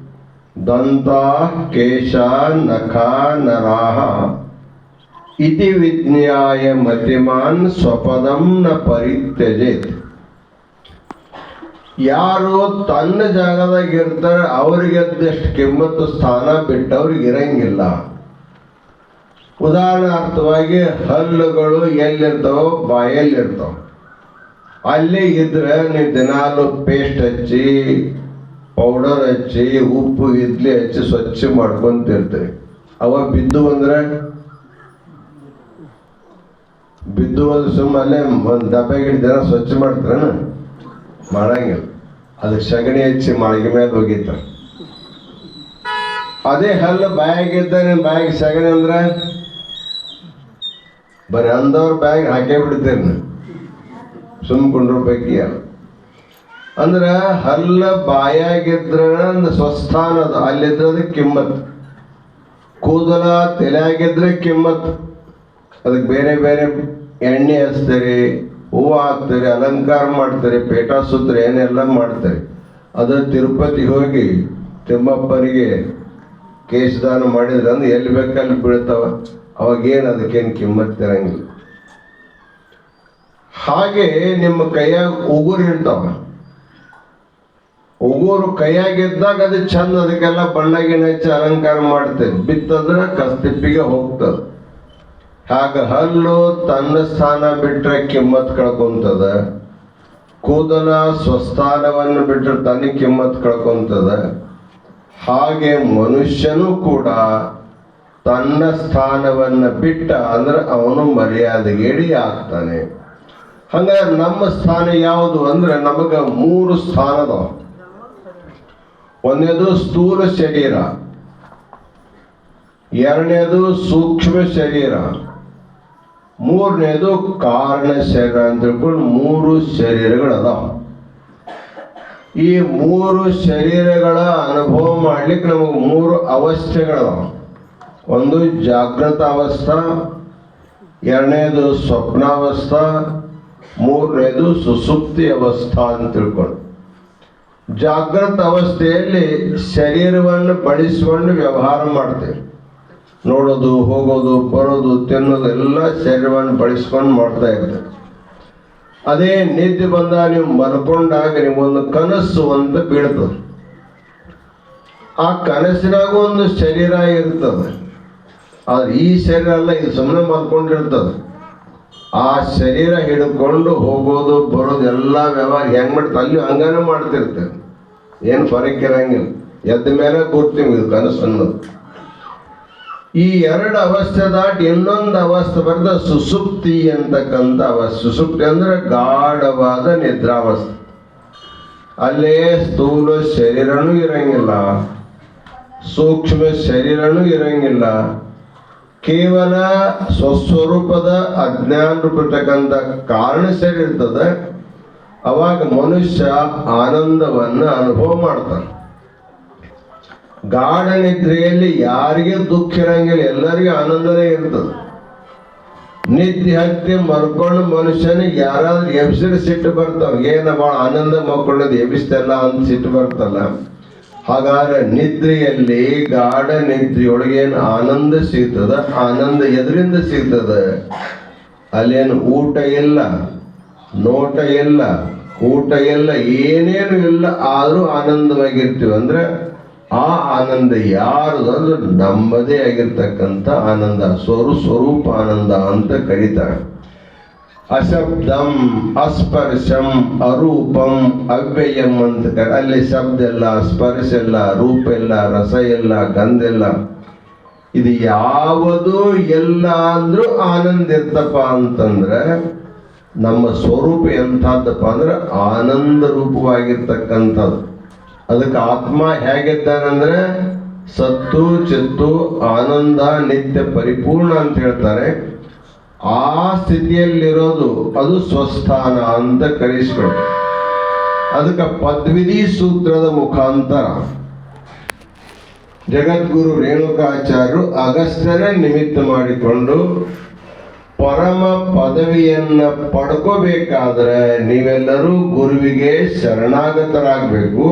ದಂತ ಕೇಶ ನಖ ನರಾಹ ಇತಿ ವಿಜ್ಞಾಯ ಮತಿಮಾನ್ ಸ್ವಪದಂ ನ ಪರಿತ್ಯಜೇತ್. ಯಾರು ತನ್ನ ಜಾಗದಾಗ ಇರ್ತಾರೆ ಅವ್ರಿಗೆ ಅದ್ದಷ್ಟು ಕಿಮ್ಮತ್ತು ಸ್ಥಾನ ಬಿಟ್ಟವ್ರಿಗೆ ಇರಂಗಿಲ್ಲ. ಉದಾಹರಣಾರ್ಥವಾಗಿ ಹಲ್ಲುಗಳು ಎಲ್ಲಿರ್ತಾವೋ ಬಾಯಲ್ಲಿರ್ತಾವ, ಅಲ್ಲೇ ಇದ್ರೆ ನೀವು ದಿನಾಲು ಪೇಸ್ಟ್ ಹಚ್ಚಿ ಪೌಡರ್ ಹಚ್ಚಿ ಉಪ್ಪು ಇಡ್ಲಿ ಹಚ್ಚಿ ಸ್ವಚ್ಛ ಮಾಡ್ಕೊಂತಿರ್ತೀರಿ. ಅವ ಬಿದ್ದು ಅಂದ್ರೆ ಸುಮ್ಮ ಅಲ್ಲೇ ಒಂದು ಡಬ್ಬೆಗಿಡ ದಿನ ಸ್ವಚ್ಛ ಮಾಡ್ತಾರನ? ಮಾಡಂಗಿಲ್ಲ. ಅದಕ್ಕೆ ಸಗಣಿ ಹಚ್ಚಿ ಮಾಳಿಗೆ ಮೇಲೆ ಹೋಗಿತ್ತ. ಅದೇ ಹಲ್ಲು ಬಾಯಾಗಿದ್ದ ನಿಮ್ಮ ಬಾಯಿಗೆ ಸಗಣಿ ಅಂದ್ರೆ ಬರೀ ಅಂದವ್ರ ಬ್ಯಾಗ್ ಹಾಕೇ ಬಿಡ್ತೀರಿ ನೀವು, ಸುಮ್ಕೊಂಡ್ರ ಪೈಕಿ. ಅಂದ್ರೆ ಹಲ್ಲ ಬಾಯಾಗಿದ್ರ ಸ್ವಸ್ಥಾನದ ಅಲ್ಲಿದ್ರದ ಕಿಮ್ಮತ್, ಕೂದಲ ತಲೆಯಾಗಿದ್ರೆ ಕಿಮ್ಮತ್. ಅದಕ್ಕೆ ಬೇರೆ ಬೇರೆ ಎಣ್ಣೆ ಹಚ್ತಾರೆ, ಹೂವು ಹಾಕ್ತಾರೆ, ಅಲಂಕಾರ ಮಾಡ್ತಾರೆ, ಪೇಟ ಸೂತ್ರ ಏನೆಲ್ಲ ಮಾಡ್ತಾರೆ. ಅದು ತಿರುಪತಿ ಹೋಗಿ ತಿಮ್ಮಪ್ಪನಿಗೆ ಕೇಶದಾನ ಮಾಡಿದ್ರೆ ಅಂದ್ರೆ ಎಲ್ಲಿ ಬೇಕಲ್ಲಿ ಬೀಳ್ತಾವ, ಅವಾಗೇನು ಅದಕ್ಕೇನು ಕಿಮ್ಮತ್ ಇರಂಗಿಲ್ಲ. ಹಾಗೆ ನಿಮ್ಮ ಕೈಯಾಗ ಉಗುರು ಇರ್ತಾವ, ಉಗುರು ಕೈಯಾಗಿದ್ದಾಗ ಅದು ಚಂದ, ಅದಕ್ಕೆಲ್ಲ ಬಣ್ಣಗಿನ ಹಚ್ಚಿ ಅಲಂಕಾರ ಮಾಡ್ತೇವೆ. ಬಿತ್ತಂದ್ರೆ ಕಸ್ತಿಪ್ಪಿಗೆ ಹೋಗ್ತದ. ಹಾಗ ಹಲ್ಲು ತನ್ನ ಸ್ಥಾನ ಬಿಟ್ರೆ ಕಿಮ್ಮತ್ ಕಳ್ಕೊಂತದ, ಕೂದಲ ಸ್ವಸ್ಥಾನವನ್ನು ಬಿಟ್ರೆ ತನ್ನ ಕಿಮ್ಮತ್ ಕಳ್ಕೊಂತದ. ಹಾಗೆ ಮನುಷ್ಯನೂ ಕೂಡ ತನ್ನ ಸ್ಥಾನವನ್ನು ಬಿಟ್ಟ ಅಂದ್ರೆ ಅವನು ಮರ್ಯಾದೆಗೇಡಿ ಆಗ್ತಾನೆ. ಹಂಗಾದ್ರೆ ನಮ್ಮ ಸ್ಥಾನ ಯಾವುದು ಅಂದ್ರೆ ನಮಗ 3 ಸ್ಥಾನದ. ಒಂದನೇದು ಸ್ಥೂಲ ಶರೀರ, ಎರಡನೇದು ಸೂಕ್ಷ್ಮ ಶರೀರ, ಮೂರನೇದು ಕಾರಣ ಶರೀರ ಅಂತ ತಿಳ್ಕೊಂಡು 3 ಶರೀರಗಳದಾವ. ಈ 3 ಶರೀರಗಳ ಅನುಭವ ಮಾಡ್ಲಿಕ್ಕೆ ನಮಗೆ 3 ಅವಸ್ಥೆಗಳದಾವ. ಒಂದು ಜಾಗೃತ ಅವಸ್ಥಾ, ಎರಡನೇದು ಸ್ವಪ್ನಾವಸ್ಥಾ, ಮೂರನೇದು ಸುಸುಪ್ತಿ ಅವಸ್ಥಾ ಅಂತ ತಿಳ್ಕೊಂಡು. ಜಾಗೃತ ಅವಸ್ಥೆಯಲ್ಲಿ ಶರೀರವನ್ನು ಬಳಸಿಕೊಂಡು ವ್ಯವಹಾರ ಮಾಡ್ತೇವೆ. ನೋಡೋದು, ಹೋಗೋದು, ಬರೋದು, ತಿನ್ನೋದು ಎಲ್ಲ ಶರೀರವನ್ನು ಬಳಸ್ಕೊಂಡು ಮಾಡ್ತಾ ಇರ್ತೇವೆ. ಅದೇ ನಿದ್ದೆ ಬಂದಾಗ ನೀವು ಮಲ್ಕೊಂಡಾಗ ನಿಮಗೊಂದು ಕನಸು ಅಂತ ಬೀಳ್ತದೆ. ಆ ಕನಸಿನಾಗ ಒಂದು ಶರೀರ ಇರ್ತದೆ, ಆದ್ರೆ ಈ ಶರೀರ ಅಲ್ಲ, ಇದು ಸುಮ್ಮನೆ ಮಲ್ಕೊಂಡಿರ್ತದೆ. ಆ ಶರೀರ ಹಿಡ್ಕೊಂಡು ಹೋಗೋದು ಬರೋದು ಎಲ್ಲ ವ್ಯವಹಾರ ಹೆಂಗ್ ಮಾಡ್ತಾರೆ ಅಲ್ಲಿ ಹಂಗಾನೆ ಮಾಡ್ತಿರ್ತೇವೆ. ಏನು ಫರಕ್ ಇರಂಗಿಲ್ಲ, ಎದ್ದ ಮೇಲೆ ಕೂರ್ತೀವಿ. ಇದು ಕನಸು ಅನ್ನೋದು. ಈ ಎರಡು ಅವಸ್ಥೆ ದಾಟಿ ಇನ್ನೊಂದು ಅವಸ್ಥೆ ಬರೆದ ಸುಸುಪ್ತಿ ಅಂತಕ್ಕಂಥ ಅವಸ್ಥೆ. ಸುಸುಪ್ತಿ ಅಂದ್ರೆ ಗಾಢವಾದ ನಿದ್ರಾವಸ್ಥೆ. ಅಲ್ಲೇ ಸ್ಥೂಲ ಶರೀರನೂ ಇರಂಗಿಲ್ಲ, ಸೂಕ್ಷ್ಮ ಶರೀರನೂ ಇರಂಗಿಲ್ಲ, ಕೇವಲ ಸ್ವಸ್ವರೂಪದ ಅಜ್ಞಾನ ರೂಪಿರ್ತಕ್ಕಂಥ ಕಾರಣ ಶರೀರ ಇರ್ತದೆ. ಅವಾಗ ಮನುಷ್ಯ ಆನಂದವನ್ನು ಅನುಭವ ಮಾಡ್ತಾನೆ. ಗಾಢ ನಿದ್ರೆಯಲ್ಲಿ ಯಾರಿಗೆ ದುಃಖ ಇರಂಗಿಲ್ಲ, ಎಲ್ಲರಿಗೂ ಆನಂದನೇ ಇರ್ತದೆ. ನಿದ್ದೆ ಹತ್ತಿ ಮಲ್ಕೊಂಡು ಮನುಷ್ಯನಿಗೆ ಯಾರಾದ್ರೂ ಎಬ್ಸಿದ್ರೆ ಸಿಟ್ಟು ಬರ್ತಾವ, ಏನ ಭಾಳ ಆನಂದ ಮಲ್ಕೊಳ್ಳೋದು ಎಬ್ಬಿಸ್ತಲ್ಲ ಅಂತ ಸಿಟ್ಟು ಬರ್ತಲ್ಲ. ಹಾಗಾದ್ರೆ ನಿದ್ರೆಯಲ್ಲಿ ಗಾಢ ನಿದ್ರೆಯೊಳಗೆ ಏನು ಆನಂದ ಸಿಗ್ತದ, ಆನಂದ ಎದರಿಂದ ಸಿಗ್ತದ? ಅಲ್ಲೇನು ಊಟ ಇಲ್ಲ, ನೋಟ ಇಲ್ಲ, ಊಟ ಇಲ್ಲ, ಏನೇನು ಇಲ್ಲ, ಆದರೂ ಆನಂದವಾಗಿರ್ತೀವಿ. ಅಂದ್ರೆ ಆ ಆನಂದ ಯಾರದು ಅಂದ್ರೆ ನಮ್ಮದೇ ಆಗಿರ್ತಕ್ಕಂಥ ಆನಂದ, ಸ್ವರೂಪ ಆನಂದ ಅಂತ ಕರೀತಾರೆ. ಅಶಬ್ದಂ ಅಸ್ಪರ್ಶಂ ಅರೂಪಂ ಅವ್ಯಯಂ ಅಂತ ಅಲ್ಲಿ ಶಬ್ದ ಇಲ್ಲ, ಸ್ಪರ್ಶ ಇಲ್ಲ, ರೂಪ ಇಲ್ಲ, ರಸ ಇಲ್ಲ, ಗಂಧ ಇಲ್ಲ. ಇದು ಯಾವುದು ಎಲ್ಲ ಅಂದ್ರೂ ಆನಂದ ಇರ್ತಪ್ಪ ಅಂತಂದ್ರೆ ನಮ್ಮ ಸ್ವರೂಪ ಎಂಥದ್ದಪ್ಪ ಅಂದ್ರೆ ಆನಂದ ರೂಪವಾಗಿರ್ತಕ್ಕಂಥದ್ದು. ಅದಕ್ಕೆ ಆತ್ಮ ಹೇಗಿದ್ದಾನಂದ್ರೆ ಸತ್ತು ಚಿತ್ತು ಆನಂದ ನಿತ್ಯ ಪರಿಪೂರ್ಣ ಅಂತ ಹೇಳ್ತಾರೆ. ಆ ಸ್ಥಿತಿಯಲ್ಲಿರೋದು ಅದು ಸ್ವಸ್ಥಾನ ಅಂತ ಕರೆಸ್ಬೇಕು. ಅದಕ್ಕೆ ಪದ್ವಿಧಿ ಸೂತ್ರದ ಮುಖಾಂತರ ಜಗದ್ಗುರು ರೇಣುಕಾಚಾರ್ಯರು ಅಗಸ್ತ್ಯನ ನಿಮಿತ್ತ ಮಾಡಿಕೊಂಡು ಪರಮ ಪದವಿಯನ್ನ ಪಡ್ಕೋಬೇಕಾದ್ರೆ ನೀವೆಲ್ಲರೂ ಗುರುವಿಗೆ ಶರಣಾಗತರಾಗಬೇಕು.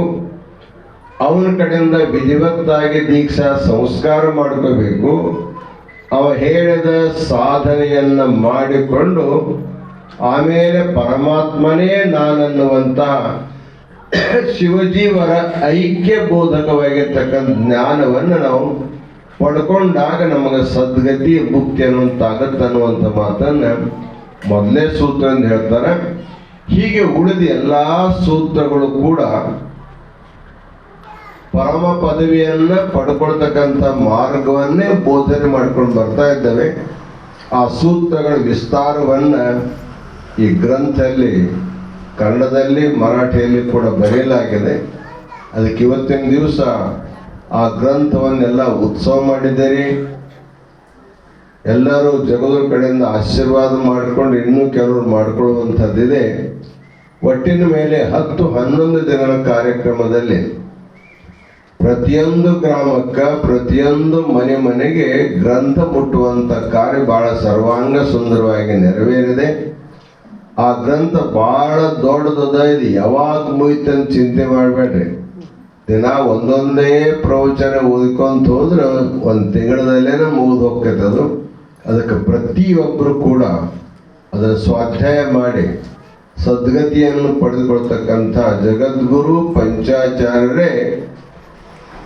ಅವನ ಕಡೆಯಿಂದ ವಿಧಿವತ್ತಾಗಿ ದೀಕ್ಷಾ ಸಂಸ್ಕಾರ ಮಾಡ್ಕೋಬೇಕು. ಅವ ಹೇಳಿದ ಸಾಧನೆಯನ್ನ ಮಾಡಿಕೊಂಡು ಆಮೇಲೆ ಪರಮಾತ್ಮನೇ ನಾನನ್ನುವಂತ ಶಿವಜೀವರ ಐಕ್ಯ ಬೋಧಕವಾಗಿರ್ತಕ್ಕಂಥ ಜ್ಞಾನವನ್ನು ನಾವು ಪಡ್ಕೊಂಡಾಗ ನಮಗೆ ಸದ್ಗತಿ ಮುಕ್ತಿ ಅನ್ನುವಂತಾಗತ್ತೆ ಅನ್ನುವಂಥ ಮಾತನ್ನ ಮೊದಲೇ ಸೂತ್ರ ಅಂತ ಹೇಳ್ತಾರೆ. ಹೀಗೆ ಉಳಿದ ಎಲ್ಲಾ ಸೂತ್ರಗಳು ಕೂಡ ಪರಮ ಪದವಿಯನ್ನ ಪಡ್ಕೊಳ್ತಕ್ಕಂಥ ಮಾರ್ಗವನ್ನೇ ಬೋಧನೆ ಮಾಡ್ಕೊಂಡು ಬರ್ತಾ ಇದ್ದೇವೆ. ಆ ಸೂತ್ರಗಳ ವಿಸ್ತಾರವನ್ನ ಈ ಗ್ರಂಥದಲ್ಲಿ ಕನ್ನಡದಲ್ಲಿ ಮರಾಠಿಯಲ್ಲಿ ಕೂಡ ಬರೆಯಲಾಗಿದೆ. ಅದಕ್ಕೆ ಇವತ್ತಿನ ದಿವಸ ಆ ಗ್ರಂಥವನ್ನೆಲ್ಲ ಉತ್ಸವ ಮಾಡಿದ್ದೀರಿ. ಎಲ್ಲರೂ ಜಗದೂರ ಕಡೆಯಿಂದ ಆಶೀರ್ವಾದ ಮಾಡಿಕೊಂಡು ಇನ್ನೂ ಕೆಲವರು ಮಾಡಿಕೊಳ್ಳುವಂಥದ್ದಿದೆ. ಒಟ್ಟಿನ ಮೇಲೆ 10-11 ದಿನಗಳ ಕಾರ್ಯಕ್ರಮದಲ್ಲಿ ಪ್ರತಿಯೊಂದು ಗ್ರಾಮಕ್ಕೆ ಪ್ರತಿಯೊಂದು ಮನೆಗೆ ಗ್ರಂಥ ಮುಟ್ಟುವಂಥ ಕಾರ್ಯ ಬಹಳ ಸರ್ವಾಂಗ ಸುಂದರವಾಗಿ ನೆರವೇರಿದೆ. ಆ ಗ್ರಂಥ ಬಹಳ ದೊಡ್ಡದದ. ಇದು ಯಾವಾಗ ಮುಗಿತಂತ ಚಿಂತೆ ಮಾಡಬೇಡ್ರಿ. ದಿನ ಒಂದೊಂದೇ ಪ್ರವಚನ ಓದ್ಕೊಂತ ಹೋದ್ರೆ ಒಂದು ತಿಂಗಳದಲ್ಲೇನೆ ಮುಗಿದು ಹೋಗ್ತೈತದು. ಅದಕ್ಕೆ ಪ್ರತಿಯೊಬ್ಬರು ಕೂಡ ಅದನ್ನು ಸ್ವಾಧ್ಯಾಯ ಮಾಡಿ ಸದ್ಗತಿಯನ್ನು ಪಡೆದುಕೊಳ್ತಕ್ಕಂಥ ಜಗದ್ಗುರು ಪಂಚಾಚಾರ್ಯರೇ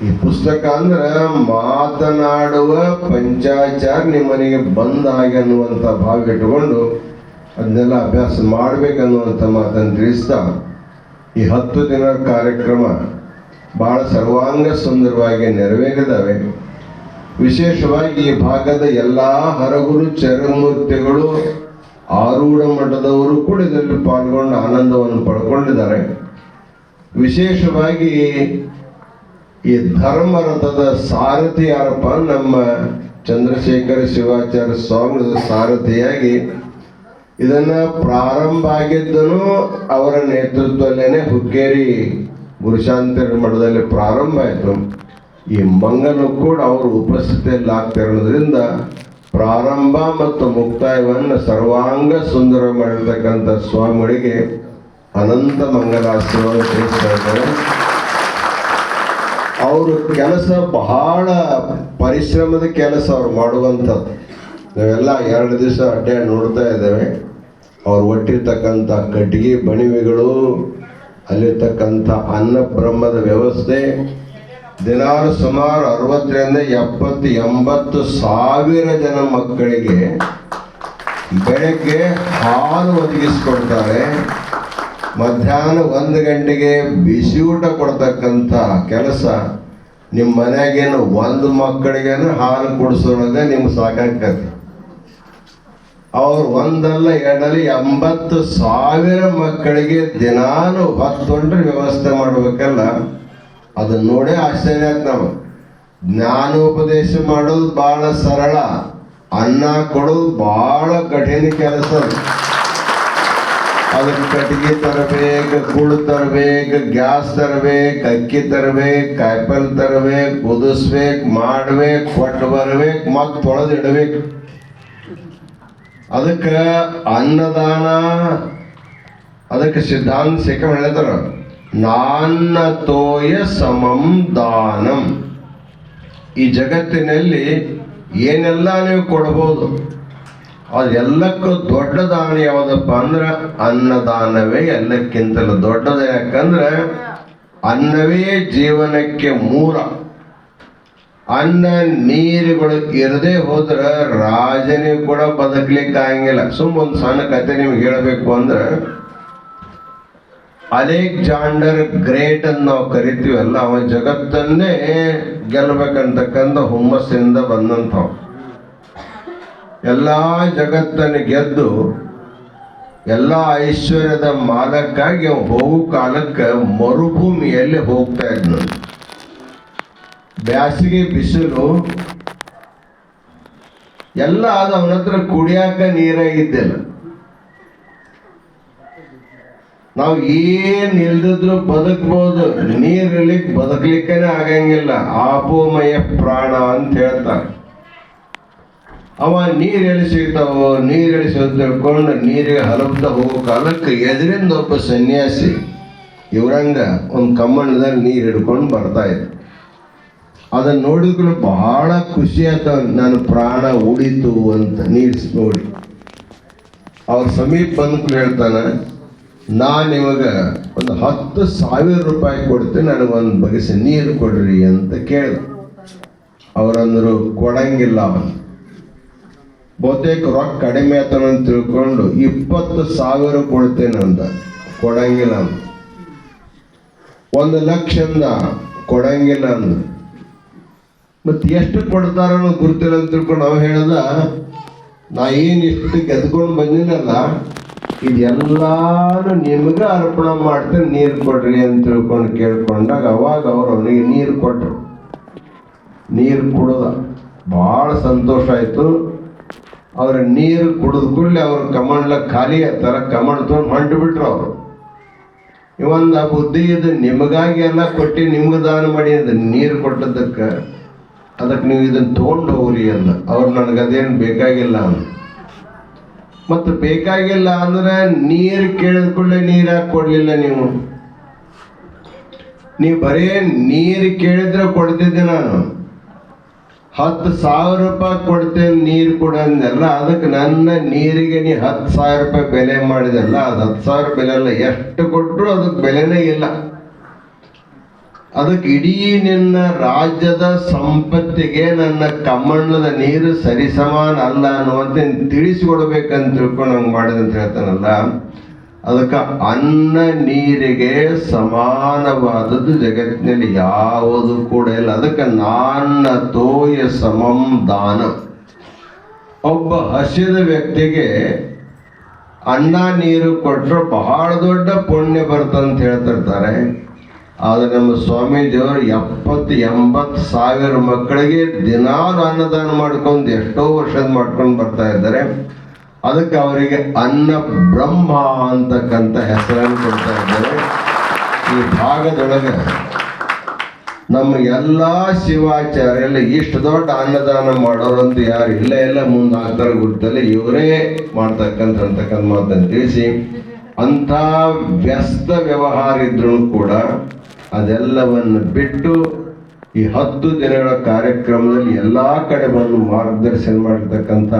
ಈ ಪುಸ್ತಕ ಅಂದ್ರೆ ಮಾತನಾಡುವ ಪಂಚಾಚಾರ್ಯ ನಿಮ್ಮನೆಗೆ ಬಂದ ಹಾಗೆ ಅನ್ನುವಂಥ ಭಾವ ಇಟ್ಟುಕೊಂಡು ಅದನ್ನೆಲ್ಲ ಅಭ್ಯಾಸ ಮಾಡ್ಬೇಕನ್ನುವಂಥ ಮಾತನ್ನು ತಿಳಿಸ್ತಾ ಈ 10 ದಿನದ ಕಾರ್ಯಕ್ರಮ ಬಹಳ ಸರ್ವಾಂಗ ಸುಂದರವಾಗಿ ನೆರವೇರಿದ್ದಾವೆ. ವಿಶೇಷವಾಗಿ ಈ ಭಾಗದ ಎಲ್ಲ ಹರಗುರು ಚರಮೂರ್ತಿಗಳು ಆರೂಢ ಮಠದವರು ಕೂಡ ಇದರಲ್ಲಿ ಪಾಲ್ಗೊಂಡು ಆನಂದವನ್ನು ಪಡ್ಕೊಂಡಿದ್ದಾರೆ. ವಿಶೇಷವಾಗಿ ಈ ಧರ್ಮರಥದ ಸಾರಥಿ ಯಾರಪ್ಪ, ನಮ್ಮ ಚಂದ್ರಶೇಖರ ಶಿವಾಚಾರ್ಯ ಸ್ವಾಮಿಗಳ ಸಾರಥಿಯಾಗಿ ಇದನ್ನ ಪ್ರಾರಂಭ ಆಗಿದ್ದನು ಅವರ ನೇತೃತ್ವದಲ್ಲೇನೆ ಹುಕ್ಕೇರಿ ಗುರುಶಾಂತರ ಮಠದಲ್ಲಿ ಪ್ರಾರಂಭ ಆಯಿತು. ಈ ಮಂಗನು ಕೂಡ ಅವರು ಉಪಸ್ಥಿತಿಯಲ್ಲಿ ಆಗ್ತಿರೋದ್ರಿಂದ ಪ್ರಾರಂಭ ಮತ್ತು ಮುಕ್ತಾಯವನ್ನು ಸರ್ವಾಂಗ ಸುಂದರ ಮಾಡಿರ್ತಕ್ಕಂಥ ಸ್ವಾಮಿಗಳಿಗೆ ಅನಂತ ಮಂಗಲಾಸ್ತಿಗಳನ್ನು ತಿಳಿಸ್ತಾ ಇದ್ದಾರೆ. ಅವರು ಕೆಲಸ ಬಹಳ ಪರಿಶ್ರಮದ ಕೆಲಸ ಅವ್ರು ಮಾಡುವಂಥದ್ದು. ನಾವೆಲ್ಲ 2 ದಿವಸ ಅಡ್ಡಾಡಿ ನೋಡ್ತಾ ಇದ್ದೇವೆ. ಅವ್ರು ಒಟ್ಟಿರ್ತಕ್ಕಂಥ ಕಟ್ಟಿಗೆ ಬಣಿವೆಗಳು, ಅಲ್ಲಿರ್ತಕ್ಕಂಥ ಅನ್ನ ಬ್ರಹ್ಮದ ವ್ಯವಸ್ಥೆ, ದಿನಾಲು ಸುಮಾರು 60ರಿಂದ 70-80 ಸಾವಿರ ಜನ ಮಕ್ಕಳಿಗೆ ಬೆಳಗ್ಗೆ ಹಾಲು ಒದಗಿಸ್ಕೊಡ್ತಾರೆ. ಮಧ್ಯಾಹ್ನ 1 ಗಂಟೆಗೆ ಬಿಸಿ ಊಟ ಕೊಡ್ತಕ್ಕಂಥ ಕೆಲಸ. ನಿಮ್ಮ ಮನೆಗೇನು 1 ಮಕ್ಕಳಿಗೇನು ಹಾಲು ಕುಡಿಸೋಳಗೆ ನಿಮ್ಗೆ ಸಾಕಾಗ್ತದೆ. ಅವ್ರು 1 ಅಲ್ಲ 2 ಅಲ್ಲ 80 ಸಾವಿರ ಮಕ್ಕಳಿಗೆ ದಿನಾಲು ಹೊತ್ತೊಂಡ್ರೆ ವ್ಯವಸ್ಥೆ ಮಾಡ್ಬೇಕಲ್ಲ. ಅದನ್ನ ನೋಡೇ ಆಶ್ಚರ್ಯ ಆಯ್ತು. ನಾವು ಜ್ಞಾನೋಪದೇಶ ಮಾಡೋದು ಬಹಳ ಸರಳ, ಅನ್ನ ಕೊಡೋದು ಬಹಳ ಕಠಿಣ ಕೆಲಸ. ಅದಕ್ಕೆ ಕಟ್ಟಿಗೆ ತರಬೇಕು, ಕೂಳು ತರಬೇಕು, ಗ್ಯಾಸ್ ತರಬೇಕು, ಅಕ್ಕಿ ತರಬೇಕು, ಕಾಯಿಪಲ್ಲೆ ತರಬೇಕು, ಕುದಿಸ್ಬೇಕು, ಮಾಡ್ಬೇಕು, ಕೊಟ್ಟು ಬರ್ಬೇಕು, ಮತ್ತು ತೊಳೆದಿಡ್ಬೇಕು. ಅದಕ್ಕೆ ಅನ್ನದಾನ, ಅದಕ್ಕೆ ಸಿದ್ಧಾಂತ ಸಿಕ್ಕ ಹೇಳ್ತಾರ, ನಾನ್ನ ತೋಯ ಸಮಂ ದಾನಂ. ಈ ಜಗತ್ತಿನಲ್ಲಿ ಏನೆಲ್ಲ ನೀವು ಕೊಡ್ಬೋದು, ಅದೆಲ್ಲಕ್ಕೂ ದೊಡ್ಡ ದಾನ ಯಾವುದಪ್ಪ ಅಂದ್ರೆ ಅನ್ನದಾನವೇ ಎಲ್ಲಕ್ಕಿಂತಲೂ ದೊಡ್ಡದು. ಯಾಕಂದ್ರೆ ಅನ್ನವೇ ಜೀವನಕ್ಕೆ ಮೂಲ. ಅನ್ನ ನೀರುಗಳು ಇರದೇ ಹೋದ್ರೆ ರಾಜನಿಗೆ ಕೂಡ ಬದುಕಲಿಕ್ಕೆ ಆಗಂಗಿಲ್ಲ. ಒಂದು ಸಣ್ಣ ಕತೆ ನಿಮ್ಗೆ ಹೇಳಬೇಕು ಅಂದ್ರೆ, ಅಲೆಕ್ಸಾಂಡರ್ ಗ್ರೇಟ್ ಅಂತ ನಾವು ಕರಿತೀವಲ್ಲ, ಅವ ಜಗತ್ತನ್ನೇ ಗೆಲ್ಲಬೇಕಂತಕ್ಕಂಥ ಹುಮ್ಮಸ್ಸಿಂದ ಬಂದಂಥವು. ಎಲ್ಲ ಜಗತ್ತನ್ನು ಗೆದ್ದು ಎಲ್ಲ ಐಶ್ವರ್ಯದ ಮಾಲಕ್ಕಾಗಿ ಅವ ಹೋಗೋ ಕಾಲಕ್ಕೆ ಮರುಭೂಮಿಯಲ್ಲಿ ಹೋಗ್ತಾ ಇದ್ನು. ಬ್ಯಾಸಿಗೆ ಬಿಸಿಲು ಎಲ್ಲ ಅದು ಅವನ ಹತ್ರ ಕುಡಿಯಾಕ ನೀರಾಗಿದ್ದಿಲ್ಲ. ನಾವು ಏನ್ ಇಲ್ದಿದ್ರು ಬದುಕ್ಬೋದು, ನೀರಿರ್ಲಿಕ್ಕೆ ಬದುಕಲಿಕ್ಕೇನೆ ಆಗಂಗಿಲ್ಲ. ಆಪೋಮಯ ಪ್ರಾಣ ಅಂತ ಹೇಳ್ತಾರೆ. ಅವ ನೀರೆಲ್ಲಿ ಸಿಗ್ತಾವೋ ನೀರೆಲ್ಲಿ ತಿಳ್ಕೊಂಡು ನೀರಿಗೆ ಹಲಬ್ತಾ ಹೋಗೋ ಕಾಲಕ್ಕೆ ಎದುರಿಂದ ಒಬ್ಬ ಸನ್ಯಾಸಿ ಇವ್ರಂಗ ಒಂದು ಕಮ್ಮಣ್ಣದಲ್ಲಿ ನೀರು ಹಿಡ್ಕೊಂಡು ಬರ್ತಾ ಇದ್ದ. ಅದನ್ನ ನೋಡಿದ್ರು ಬಹಳ ಖುಷಿ ಆಯ್ತ, ನನ್ನ ಪ್ರಾಣ ಉಳಿತು ಅಂತ ನೀರು ನೋಡಿ. ಅವ್ರ ಸಮೀಪ ಬಂದು ಹೇಳ್ತಾನೆ, ನಾನು ನಿಮಗೆ ಒಂದು 10,000 ರೂಪಾಯಿ ಕೊಡ್ತೀನಿ, ನನಗೊಂದು ಬಗೆಸಿ ನೀರು ಕೊಡ್ರಿ ಅಂತ ಕೇಳಿದ. ಅವರಂದ್ರು ಕೊಡಂಗಿಲ್ಲ. ಅವನು ಬಹುತೇಕ ರೊಕ್ಕ ಕಡಿಮೆ ಆತನ ಅಂತ ತಿಳ್ಕೊಂಡು 20,000 ಕೊಡ್ತೇನೆ ಅಂತ. ಕೊಡಂಗಿಲ್ಲ ಅಂದ. 1 ಲಕ್ಷದಿಂದ ಕೊಡಂಗಿಲ್ಲ ಅಂದ. ಮತ್ತೆ ಎಷ್ಟು ಕೊಡ್ತಾರ ಗುರುತಿಲ್ಲ ಅಂತ ತಿಳ್ಕೊಂಡು ನಾವು ಹೇಳ್ದ, ನಾ ಏನಿಷ್ಟು ಗೆದ್ಕೊಂಡು ಬಂದಿನಲ್ಲ ಇದೆಲ್ಲಾನು ನಿಮ್ಗೆ ಅರ್ಪಣೆ ಮಾಡ್ತೇನೆ, ನೀರು ಕೊಡ್ರಿ ಅಂತ ತಿಳ್ಕೊಂಡು ಕೇಳ್ಕೊಂಡಾಗ ಅವಾಗ ಅವ್ರು ಅವನಿಗೆ ನೀರು ಕೊಟ್ಟರು. ನೀರು ಕುಡ್ದ, ಭಾಳ ಸಂತೋಷ ಆಯ್ತು. ಅವ್ರ ನೀರು ಕುಡಿದ ಕೂಡಲೇ ಅವ್ರ ಕಮಂಡ್ಲ ಖಾಲಿ ಆಯ್ತಾರ, ಕಮಂಡ್ ತೊಗೊಂಡು ಹೊಂಟು ಬಿಟ್ರು. ಅವರು ಇವೊಂದು ಬುದ್ಧಿ ಇದು, ನಿಮಗಾಗಿ ಎಲ್ಲ ಕೊಟ್ಟು ನಿಮ್ಗೆ ದಾನ ಮಾಡಿ ಅಂದ. ನೀರು ಕೊಟ್ಟದಕ್ಕೆ ಅದಕ್ಕೆ ನೀವು ಇದನ್ನು ತೊಗೊಂಡು ಹೋಗ್ರಿ ಅಂದ. ಅವ್ರು ನನಗೆ ಅದೇನು ಬೇಕಾಗಿಲ್ಲ ಅಂದ. ಮತ್ತು ಬೇಕಾಗಿಲ್ಲ ಅಂದ್ರೆ ನೀರು ಕೇಳಿದ ಕೂಡಲೇ ನೀರು ಯಾಕೆ ಕೊಡಲಿಲ್ಲ? ನೀವು ಬರೀ ನೀರು ಕೇಳಿದ್ರೆ ಕೊಡ್ತಿದ್ದೆ. ನಾನು 10,000 ರೂಪಾಯಿ ಕೊಡ್ತೇನೆ ನೀರು ಕೊಡಂದೆಲ್ಲ. ಅದಕ್ಕೆ ನನ್ನ ನೀರಿಗೆ ನೀ 10,000 ರೂಪಾಯಿ ಬೆಲೆ ಮಾಡಿದೆಲ್ಲ, ಅದು 10,000 ಬೆಲೆ ಅಲ್ಲ. ಎಷ್ಟು ಕೊಟ್ಟರು ಅದಕ್ಕೆ ಬೆಲೆನೇ ಇಲ್ಲ. ಅದಕ್ಕೆ ಇಡೀ ನಿನ್ನ ರಾಜ್ಯದ ಸಂಪತ್ತಿಗೆ ನನ್ನ ಕಮ್ಮಣ್ಣದ ನೀರು ಸರಿಸಮಾನ ಅಲ್ಲ ಅನ್ನುವಂತೆ ತಿಳಿಸಿಕೊಡ್ಬೇಕಂತ ತಿಳ್ಕೊಂಡು ಹಂಗೆ ಮಾಡಿದಂತ ಹೇಳ್ತಾನಲ್ಲ. ಅದಕ್ಕೆ ಅನ್ನ ನೀರಿಗೆ ಸಮಾನವಾದದ್ದು ಜಗತ್ತಿನಲ್ಲಿ ಯಾವುದು ಕೂಡ ಇಲ್ಲ. ಅದಕ್ಕೆ ನಾನ್ನ ತೋಯ ಸಮಂ ದಾನ. ಒಬ್ಬ ಹಸಿದ ವ್ಯಕ್ತಿಗೆ ಅನ್ನ ನೀರು ಕೊಟ್ಟರು ಬಹಳ ದೊಡ್ಡ ಪುಣ್ಯ ಬರ್ತಂತ ಹೇಳ್ತಿರ್ತಾರೆ. ಆದರೆ ನಮ್ಮ ಸ್ವಾಮೀಜಿಯವರು 70-80 ಸಾವಿರ ಮಕ್ಕಳಿಗೆ ದಿನಾಲು ಅನ್ನದಾನ ಮಾಡ್ಕೊಂಡು ಎಷ್ಟೋ ವರ್ಷದ ಮಾಡ್ಕೊಂಡು ಬರ್ತಾ ಇದ್ದಾರೆ. ಅದಕ್ಕೆ ಅವರಿಗೆ ಅನ್ನ ಬ್ರಹ್ಮ ಅಂತಕ್ಕಂಥ ಹೆಸರನ್ನು ಕೊಡ್ತಾ ಇದ್ದಾರೆ. ಈ ಭಾಗದೊಳಗೆ ನಮ್ಮ ಎಲ್ಲ ಶಿವಾಚಾರ್ಯ ಇಷ್ಟು ದೊಡ್ಡ ಅನ್ನದಾನ ಮಾಡೋರಂತ ಯಾರು ಇಲ್ಲ ಮುಂದೆ ಆಗ್ತಾರೆ ಗೊತ್ತಲ್ಲ, ಇವರೇ ಮಾಡ್ತಕ್ಕಂಥ ಮಾತನ್ನು ತಿಳಿಸಿ, ಅಂಥ ವ್ಯಸ್ತ ವ್ಯವಹಾರ ಇದ್ರೂ ಕೂಡ ಅದೆಲ್ಲವನ್ನು ಬಿಟ್ಟು ಈ 10 ದಿನಗಳ ಕಾರ್ಯಕ್ರಮದಲ್ಲಿ ಎಲ್ಲ ಕಡೆ ಬಂದು ಮಾರ್ಗದರ್ಶನ ಮಾಡಿರ್ತಕ್ಕಂಥ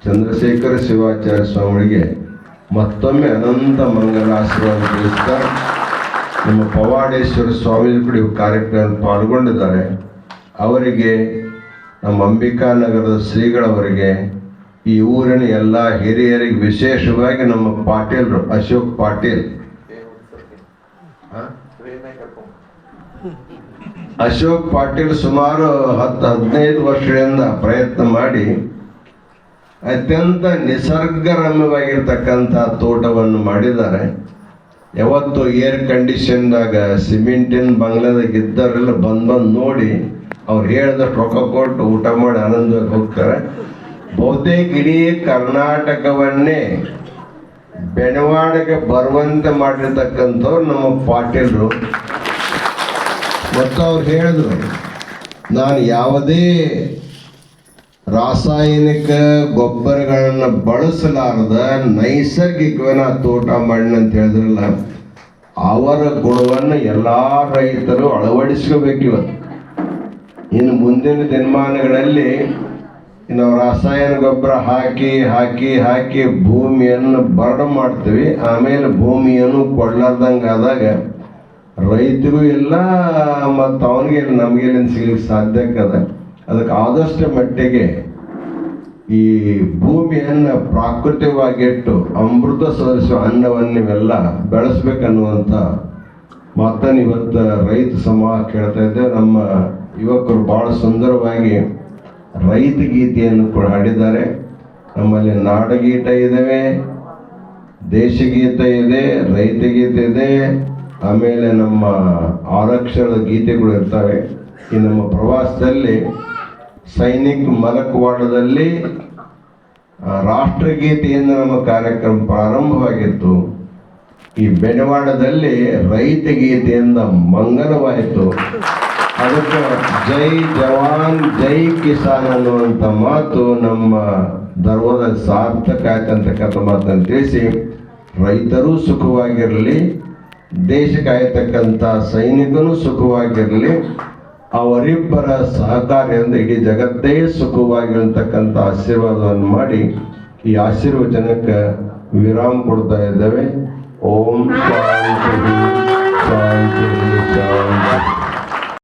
ಚಂದ್ರಶೇಖರ ಶಿವಾಚಾರ್ಯ ಸ್ವಾಮಿಗಳಿಗೆ ಮತ್ತೊಮ್ಮೆ ಅನಂತ ಮಂಗಲ ಆಶೀರ್ವಾದ ತಿಳಿಸ್ತಾ, ನಮ್ಮ ಪವಾಡೇಶ್ವರ ಸ್ವಾಮಿ ಕೂಡ ಈ ಕಾರ್ಯಕ್ರಮ ಪಾಲ್ಗೊಂಡಿದ್ದಾರೆ. ಅವರಿಗೆ, ನಮ್ಮ ಅಂಬಿಕಾನಗರದ ಶ್ರೀಗಳವರಿಗೆ, ಈ ಊರಿನ ಎಲ್ಲ ಹಿರಿಯರಿಗೆ, ವಿಶೇಷವಾಗಿ ನಮ್ಮ ಪಾಟೀಲ್ರು ಅಶೋಕ್ ಪಾಟೀಲ್, ಅಶೋಕ್ ಪಾಟೀಲ್ ಸುಮಾರು 10-15 ವರ್ಷಗಳಿಂದ ಪ್ರಯತ್ನ ಮಾಡಿ ಅತ್ಯಂತ ನಿಸರ್ಗರಮ್ಯವಾಗಿರ್ತಕ್ಕಂಥ ತೋಟವನ್ನು ಮಾಡಿದ್ದಾರೆ. ಯಾವತ್ತು ಏರ್ ಕಂಡೀಷನ್ದಾಗ ಸಿಮೆಂಟಿನ ಬಂಗ್ಲಾದಾಗ ಇದ್ದವರೆಲ್ಲ ಬಂದು ನೋಡಿ ಅವ್ರು ಹೇಳಿದಷ್ಟು ರೊಕ್ಕ ಕೊಟ್ಟು ಊಟ ಮಾಡಿ ಆನಂದವಾಗಿ ಹೋಗ್ತಾರೆ. ಬಹುತೇಕ ಇಡೀ ಕರ್ನಾಟಕವನ್ನೇ ಬೆಳವಾಡಿಗೆ ಬರುವಂತೆ ಮಾಡಿರ್ತಕ್ಕಂಥವ್ರು ನಮ್ಮ ಪಾಟೀಲರು. ಮತ್ತು ಅವ್ರು ಹೇಳಿದ್ರು, ನಾನು ಯಾವುದೇ ರಾಸಾಯನಿಕ ಗೊಬ್ಬರಗಳನ್ನು ಬಳಸಲಾರದ ನೈಸರ್ಗಿಕವನ್ನ ತೋಟ ಮಾಡಿನ ಅಂತ ಹೇಳಿದ್ರಲ್ಲ, ಅವರ ಗುಣವನ್ನು ಎಲ್ಲ ರೈತರು ಅಳವಡಿಸ್ಕೋಬೇಕು. ಇವತ್ತು ಇನ್ನು ಮುಂದಿನ ದಿನಮಾನಗಳಲ್ಲಿ ನಾವು ರಾಸಾಯನಿಕ ಗೊಬ್ಬರ ಹಾಕಿ ಹಾಕಿ ಹಾಕಿ ಭೂಮಿಯನ್ನು ಬರಡು ಮಾಡ್ತೀವಿ. ಆಮೇಲೆ ಭೂಮಿಯನ್ನು ಕೊಳ್ಳಾರ್ದಂಗೆ ಆದಾಗ ರೈತರಿಗೂ ಇಲ್ಲ, ಮತ್ತು ಅವನಿಗೆ ನಮಗೆಲ್ಲ ಸಿಗ್ಲಿಕ್ಕೆ ಸಾಧ್ಯಕ್ಕದ. ಅದಕ್ಕೆ ಆದಷ್ಟು ಮಟ್ಟಿಗೆ ಈ ಭೂಮಿಯನ್ನು ಪ್ರಾಕೃತಿಕವಾಗಿಟ್ಟು ಅಮೃತ ಸದೃಶ ಅನ್ನವನ್ನು ನೀವೆಲ್ಲ ಬೆಳೆಸ್ಬೇಕನ್ನುವಂಥ ಮಾತನ್ನು ಇವತ್ತು ರೈತ ಸಮಾಜ ಕೇಳ್ತಾ ಇದ್ದೆ. ನಮ್ಮ ಯುವಕರು ಭಾಳ ಸುಂದರವಾಗಿ ರೈತ ಗೀತೆಯನ್ನು ಕೂಡ ಹಾಡಿದ್ದಾರೆ. ನಮ್ಮಲ್ಲಿ ನಾಡಗೀತ ಇದ್ದಾವೆ, ದೇಶಗೀತೆ ಇದೆ, ರೈತ ಗೀತೆ ಇದೆ, ಆಮೇಲೆ ನಮ್ಮ ಆರಕ್ಷಣದ ಗೀತೆಗಳು ಇರ್ತವೆ. ಈ ನಮ್ಮ ಪ್ರವಾಸದಲ್ಲಿ ಸೈನಿಕ್ ಮಲಕ್ವಾಡದಲ್ಲಿ ರಾಷ್ಟ್ರಗೀತೆಯಿಂದ ನಮ್ಮ ಕಾರ್ಯಕ್ರಮ ಪ್ರಾರಂಭವಾಗಿತ್ತು. ಈ ಬೆಳವಾಡದಲ್ಲಿ ರೈತ ಗೀತೆಯಿಂದ ಮಂಗಲವಾಯಿತು. ಅದಕ್ಕೆ ಜೈ ಜವಾನ್ ಜೈ ಕಿಸಾನ್ ಅನ್ನುವಂಥ ಮಾತು ನಮ್ಮ ಧರ್ಮದ ಸಾರ್ಥಕ ಆಯ್ತಂತಕ್ಕಂಥ ಮಾತನ್ನು ತಿಳಿಸಿ, ರೈತರು ಸುಖವಾಗಿರಲಿ, ದೇಶ ಕಾಯತಕ್ಕಂಥ ಸೈನಿಕನು ಸುಖವಾಗಿರಲಿ, ಅವರಿಬ್ಬರ ಸಹಕಾರಿಯಿಂದ ಇಡೀ ಜಗತ್ತೇ ಸುಖವಾಗಿರತಕ್ಕಂಥ ಆಶೀರ್ವಾದವನ್ನು ಮಾಡಿ ಈ ಆಶೀರ್ವಚನಕ್ಕೆ ವಿರಾಮ ಕೊಡ್ತಾ ಇದ್ದೇವೆ. ಓಂ ಶಾಂತಿ ಶಾಂತಿ ಶಾಂತಿ.